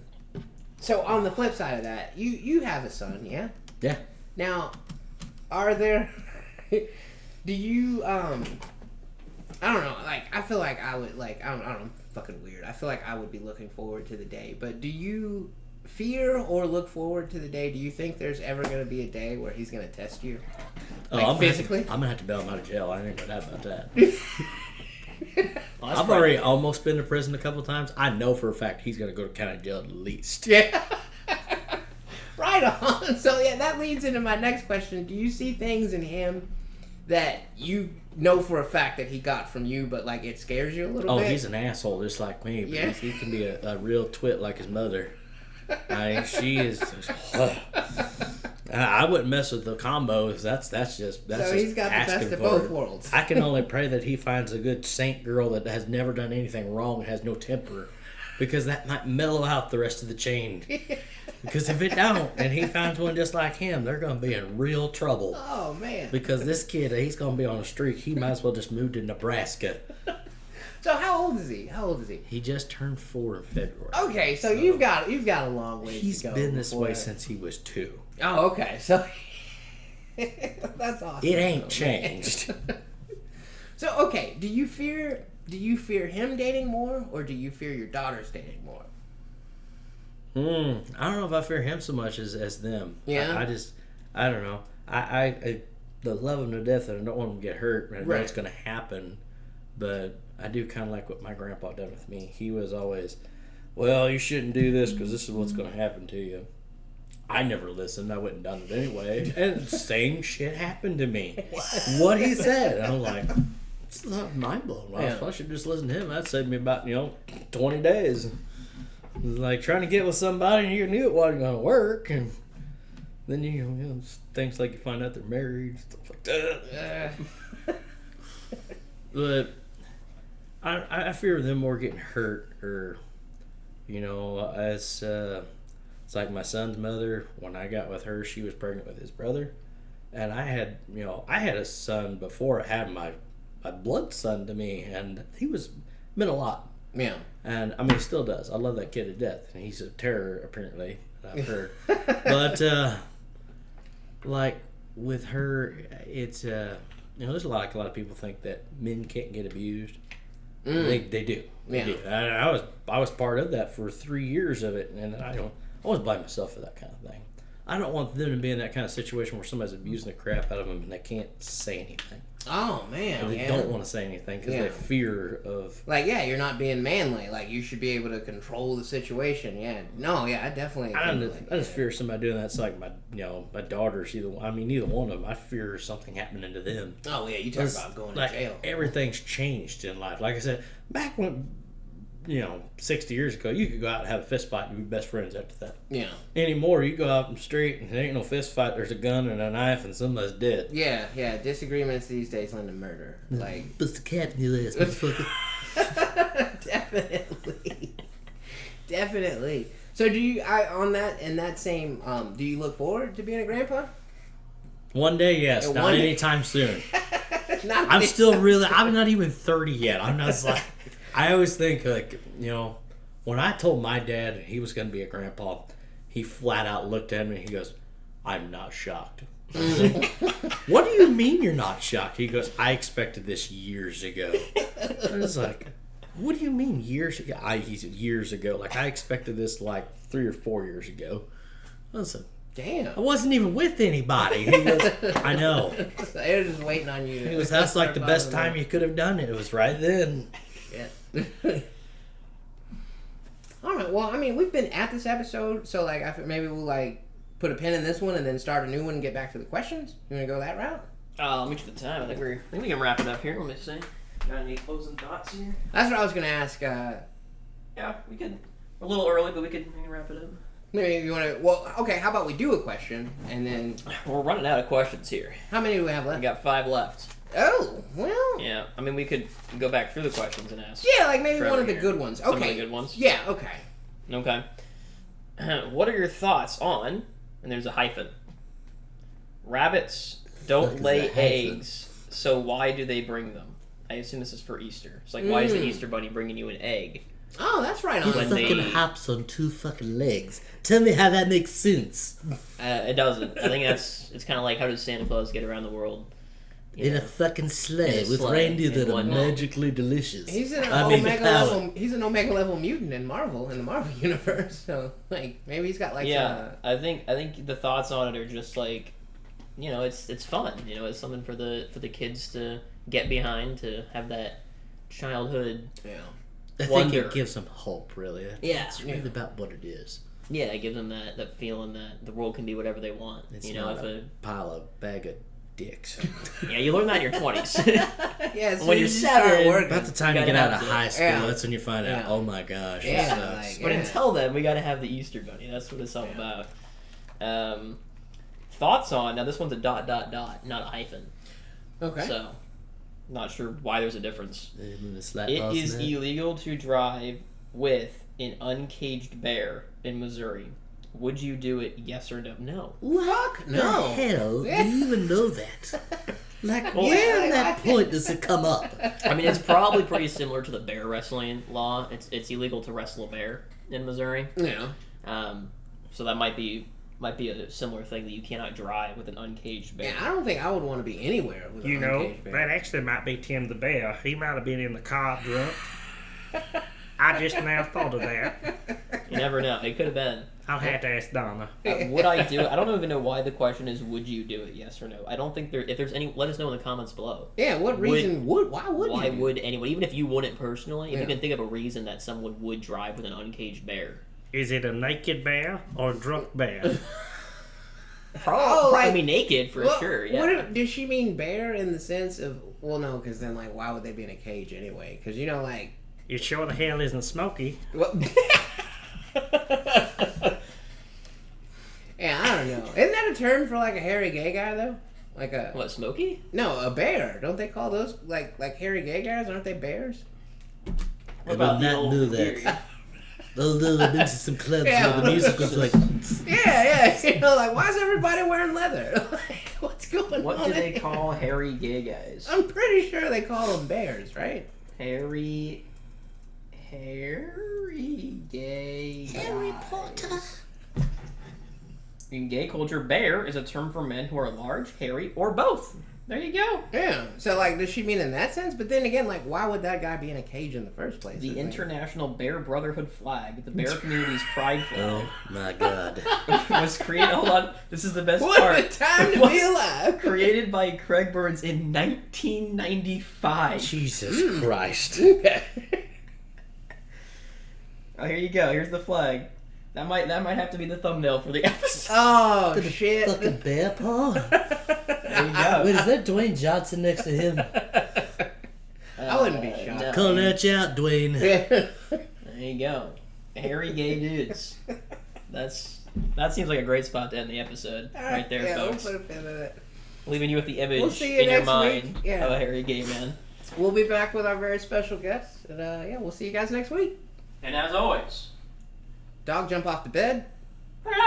Speaker 1: So, on the flip side of that, you have a son, yeah?
Speaker 3: Yeah.
Speaker 1: Now, are there... do you, I don't know, like, I feel like I would, like, I don't know, fucking weird. I feel like I would be looking forward to the day, but do you fear or look forward to the day? Do you think there's ever going to be a day where he's going to test you? Like, physically?
Speaker 3: I'm going to have to bail him out of jail. I ain't gonna doubt about that. I've already almost been to prison a couple times. I know for a fact he's going to go to county jail at least.
Speaker 1: Yeah. Right on. So, yeah, that leads into my next question. Do you see things in him that you know for a fact that he got from you, but, like, it scares you a little bit?
Speaker 3: Oh, he's an asshole just like me. But
Speaker 1: yeah.
Speaker 3: He can be a real twit like his mother. She is... I wouldn't mess with the combos. That's just
Speaker 1: so he's got the best of both worlds.
Speaker 3: I can only pray that he finds a good saint girl that has never done anything wrong and has no temper, because that might mellow out the rest of the chain. Because if it don't, and he finds one just like him, they're going to be in real trouble.
Speaker 1: Oh, man.
Speaker 3: Because this kid, he's going to be on a streak. He might as well just move to Nebraska.
Speaker 1: So how old is he?
Speaker 3: He just turned 4 in February.
Speaker 1: Okay, so you've got a long way to go.
Speaker 3: He's been this way since he was 2.
Speaker 1: Oh, okay. So that's awesome.
Speaker 3: It ain't changed.
Speaker 1: So, okay, do you fear him dating more, or do you fear your daughters dating more?
Speaker 3: I don't know if I fear him so much as them.
Speaker 1: Yeah.
Speaker 3: I don't know. I love him to death, and I don't want him to get hurt. And I know it's going to happen, but I do kind of like what my grandpa done with me. He was always, well, you shouldn't do this because this is what's going to happen to you. I never listened. I went and done it anyway. And same shit happened to me. What he said. I'm like, it's not mind blowing. I should just listen to him. That saved me about, 20 days. It was like trying to get with somebody and you knew it wasn't going to work. And then, things like you find out they're married, stuff like that. But I fear them more getting hurt, or, as... It's like my son's mother, when I got with her, she was pregnant with his brother. And I had a son before I had my blood son to me, and he meant a lot.
Speaker 1: Yeah.
Speaker 3: And, I mean, he still does. I love that kid to death. And he's a terror, apparently, that I've heard. But, like, with her, it's, there's a lot of people think that men can't get abused. They do. They do. I was part of that for 3 years of it, and I always blame myself for that kind of thing. I don't want them to be in that kind of situation where somebody's abusing the crap out of them and they can't say anything.
Speaker 1: Oh, man.
Speaker 3: Or they don't want to say anything because they fear of...
Speaker 1: Like, you're not being manly. Like, you should be able to control the situation. Yeah. No, I definitely...
Speaker 3: I just fear somebody doing that. It's like my daughters, neither one of them. I fear something happening to them.
Speaker 1: Oh, yeah. You talk about going to jail.
Speaker 3: Everything's changed in life. Like I said, back when... 60 years ago, you could go out and have a fist fight and be best friends after that. Yeah. Anymore, you go out in the street and there ain't no fist fight. There's a gun and a knife and somebody's dead.
Speaker 1: Yeah. Disagreements these days lead to murder. Like,
Speaker 4: bust a cat in your ass, motherfucker.
Speaker 1: Definitely. So, do you? Do you look forward to being a grandpa?
Speaker 3: One day, yes. Not anytime soon. I'm not even 30 yet. I'm not like. I always think, when I told my dad he was going to be a grandpa, he flat out looked at me and he goes, I'm not shocked. What do you mean you're not shocked? He goes, I expected this years ago. I was like, what do you mean years ago? He said years ago. Like, I expected this like 3 or 4 years ago. I was like, damn. I wasn't even with anybody. He goes, I know.
Speaker 1: They were just waiting on you.
Speaker 3: He goes, that's like the best time you could have done it. It was right then.
Speaker 1: Yeah. All right. Well, I mean, we've been at this episode, so maybe we'll put a pin in this one and then start a new one and get back to the questions. You want to go that route?
Speaker 2: Let me check the time. I think we can wrap it up here. Let me see. Got any closing thoughts here?
Speaker 1: That's what I was gonna ask.
Speaker 2: Yeah, we could. We're a little early, but we can wrap it up.
Speaker 1: Maybe you want to. Well, okay. How about we do a question and then
Speaker 2: We're running out of questions here.
Speaker 1: how many do we have
Speaker 2: We
Speaker 1: left?
Speaker 2: got 5 left.
Speaker 1: Oh, well.
Speaker 2: Yeah, I mean we could go back through the questions and ask.
Speaker 1: Yeah, like maybe
Speaker 2: Trevor
Speaker 1: one of the
Speaker 2: here.
Speaker 1: good ones.
Speaker 2: Some
Speaker 1: Okay.
Speaker 2: of the good ones.
Speaker 1: Yeah. Okay.
Speaker 2: Okay. What are your thoughts on? And there's a hyphen. Rabbits
Speaker 4: fuck
Speaker 2: don't
Speaker 4: is
Speaker 2: lay
Speaker 4: a hyphen?
Speaker 2: eggs, so why do they bring them? I assume this is for Easter. It's like, why is the
Speaker 1: Mm.
Speaker 2: Easter bunny bringing you an egg?
Speaker 1: Oh, that's right
Speaker 4: He
Speaker 1: on.
Speaker 2: When
Speaker 4: fucking
Speaker 2: they-
Speaker 4: hops on 2 fucking legs. Tell me how that makes sense.
Speaker 2: It doesn't. I think it's kind of like, how does Santa Claus get around the world? You
Speaker 4: In
Speaker 2: know?
Speaker 4: a fucking sleigh
Speaker 2: In a
Speaker 4: with
Speaker 2: sleigh
Speaker 4: reindeer
Speaker 2: and
Speaker 4: that are
Speaker 2: whatnot.
Speaker 4: magically delicious.
Speaker 1: He's an
Speaker 4: I mean,
Speaker 1: omega
Speaker 4: power.
Speaker 1: level. He's an omega level mutant in the Marvel universe. So like maybe he's got like
Speaker 2: Yeah, I think the thoughts on it are just like, you know, it's fun. You know, it's something for the kids to get behind, to have that childhood.
Speaker 1: yeah.
Speaker 4: I think
Speaker 2: wonder.
Speaker 4: it gives them hope, really.
Speaker 2: Yeah.
Speaker 4: It's really about what it is.
Speaker 2: Yeah, it gives them that feeling that the world can be whatever they want.
Speaker 4: It's
Speaker 2: you know,
Speaker 4: not
Speaker 2: if
Speaker 4: a pile of bag of dicks.
Speaker 2: yeah, you learn that in your 20s.
Speaker 1: Yeah. So
Speaker 2: When
Speaker 1: you
Speaker 2: you're
Speaker 1: just start
Speaker 2: 7,
Speaker 1: working.
Speaker 4: About the time
Speaker 2: You
Speaker 4: you get
Speaker 2: gotta
Speaker 4: out of
Speaker 2: have
Speaker 4: high
Speaker 2: to-
Speaker 4: school,
Speaker 1: yeah.
Speaker 4: that's when you find out,
Speaker 1: Yeah.
Speaker 4: oh my gosh,
Speaker 1: Yeah,
Speaker 4: it sucks.
Speaker 1: like-
Speaker 2: But
Speaker 1: Yeah.
Speaker 2: until then, we got to have the Easter bunny. That's what it's all about. Thoughts on, now this one's a ... not a hyphen.
Speaker 1: Okay.
Speaker 2: So, not sure why there's a difference.
Speaker 4: And the slap
Speaker 2: It
Speaker 4: boss
Speaker 2: is
Speaker 4: man.
Speaker 2: illegal to drive with an uncaged bear in Missouri. Would you do it? Yes or no? No.
Speaker 1: Fuck
Speaker 4: The
Speaker 1: no.
Speaker 4: hell?
Speaker 1: Yeah.
Speaker 4: Do you even know that? Like,
Speaker 2: Well,
Speaker 4: where in
Speaker 1: yeah,
Speaker 4: that point does it come up?
Speaker 2: I mean, it's probably pretty similar to the bear wrestling law. It's illegal to wrestle a bear in Missouri.
Speaker 1: Yeah.
Speaker 2: So that might be a similar thing, that you cannot drive with an uncaged bear.
Speaker 1: Yeah, I don't think I would want to be anywhere with
Speaker 6: You
Speaker 1: an
Speaker 6: know,
Speaker 1: uncaged bear.
Speaker 6: that actually might be Tim the Bear. He might have been in the car drunk. I just now thought of that.
Speaker 2: You never know. It could have been.
Speaker 6: I'll have to ask Donna.
Speaker 2: Would I do it? I don't even know why the question is, would you do it? Yes or no? I don't think if there's any, let us know in the comments below.
Speaker 1: Yeah, what reason why would
Speaker 2: Why
Speaker 1: you?
Speaker 2: would anyone, even if you wouldn't personally, if
Speaker 1: Yeah.
Speaker 2: you can think of a reason that someone would drive with an uncaged bear?
Speaker 6: Is it a naked bear or a drunk bear?
Speaker 2: Probably
Speaker 1: like-
Speaker 2: naked for
Speaker 1: Well,
Speaker 2: sure. Yeah.
Speaker 1: Does she mean bear in the sense of? Well, no, because then like, why would they be in a cage anyway? Because you know, like,
Speaker 6: It sure the hell isn't Smokey.
Speaker 1: well, yeah, I don't know. Isn't that a term for like a hairy gay guy though? Like a
Speaker 2: What, Smokey?
Speaker 1: no, a bear. Don't they call those like hairy gay guys? Aren't they bears?
Speaker 4: I
Speaker 2: What
Speaker 4: would
Speaker 2: about the
Speaker 4: not
Speaker 2: old
Speaker 4: know
Speaker 2: theory?
Speaker 4: that. Although I've been to some clubs
Speaker 1: Yeah.
Speaker 4: where the music was like,
Speaker 1: Yeah, you know, like why is everybody wearing leather? Like, what's going
Speaker 2: What
Speaker 1: on?
Speaker 2: do they
Speaker 1: here?
Speaker 2: call hairy gay guys?
Speaker 1: I'm pretty sure they call them bears, right?
Speaker 2: Hairy gay
Speaker 5: Harry
Speaker 2: guys.
Speaker 5: Potter.
Speaker 2: In gay culture, bear is a term for men who are large, hairy, or both. There you go.
Speaker 1: Yeah. So like, does she mean in that sense? But then again, like, why would that guy be in a cage in the first place?
Speaker 2: The
Speaker 1: Like-
Speaker 2: International Bear Brotherhood flag, the bear community's pride flag,
Speaker 4: oh my god.
Speaker 2: was created. Hold on, this is the best
Speaker 1: What
Speaker 2: part.
Speaker 1: a time to
Speaker 2: Was
Speaker 1: be alive!
Speaker 2: Created by Craig Burns in 1995.
Speaker 4: Jesus Christ.
Speaker 1: Okay.
Speaker 2: Oh, here you go. Here's the flag. That might have to be the thumbnail for the episode.
Speaker 1: Oh shit!
Speaker 4: Fucking bear paw?
Speaker 2: There you go.
Speaker 4: Wait, is that Dwayne Johnson next to him?
Speaker 1: I wouldn't be shocked.
Speaker 2: no.
Speaker 4: Calling at you out, Dwayne.
Speaker 2: There you go. Hairy gay dudes. That seems like a great spot to end the episode. Right there,
Speaker 1: yeah,
Speaker 2: folks.
Speaker 1: We'll put a pin in it.
Speaker 2: Leaving you with the image
Speaker 1: We'll see you
Speaker 2: in your
Speaker 1: next
Speaker 2: mind
Speaker 1: week. Yeah.
Speaker 2: of a hairy gay man.
Speaker 1: We'll be back with our very special guest, and yeah, we'll see you guys next week.
Speaker 2: And as always,
Speaker 1: Dog jump off the bed.
Speaker 2: for life.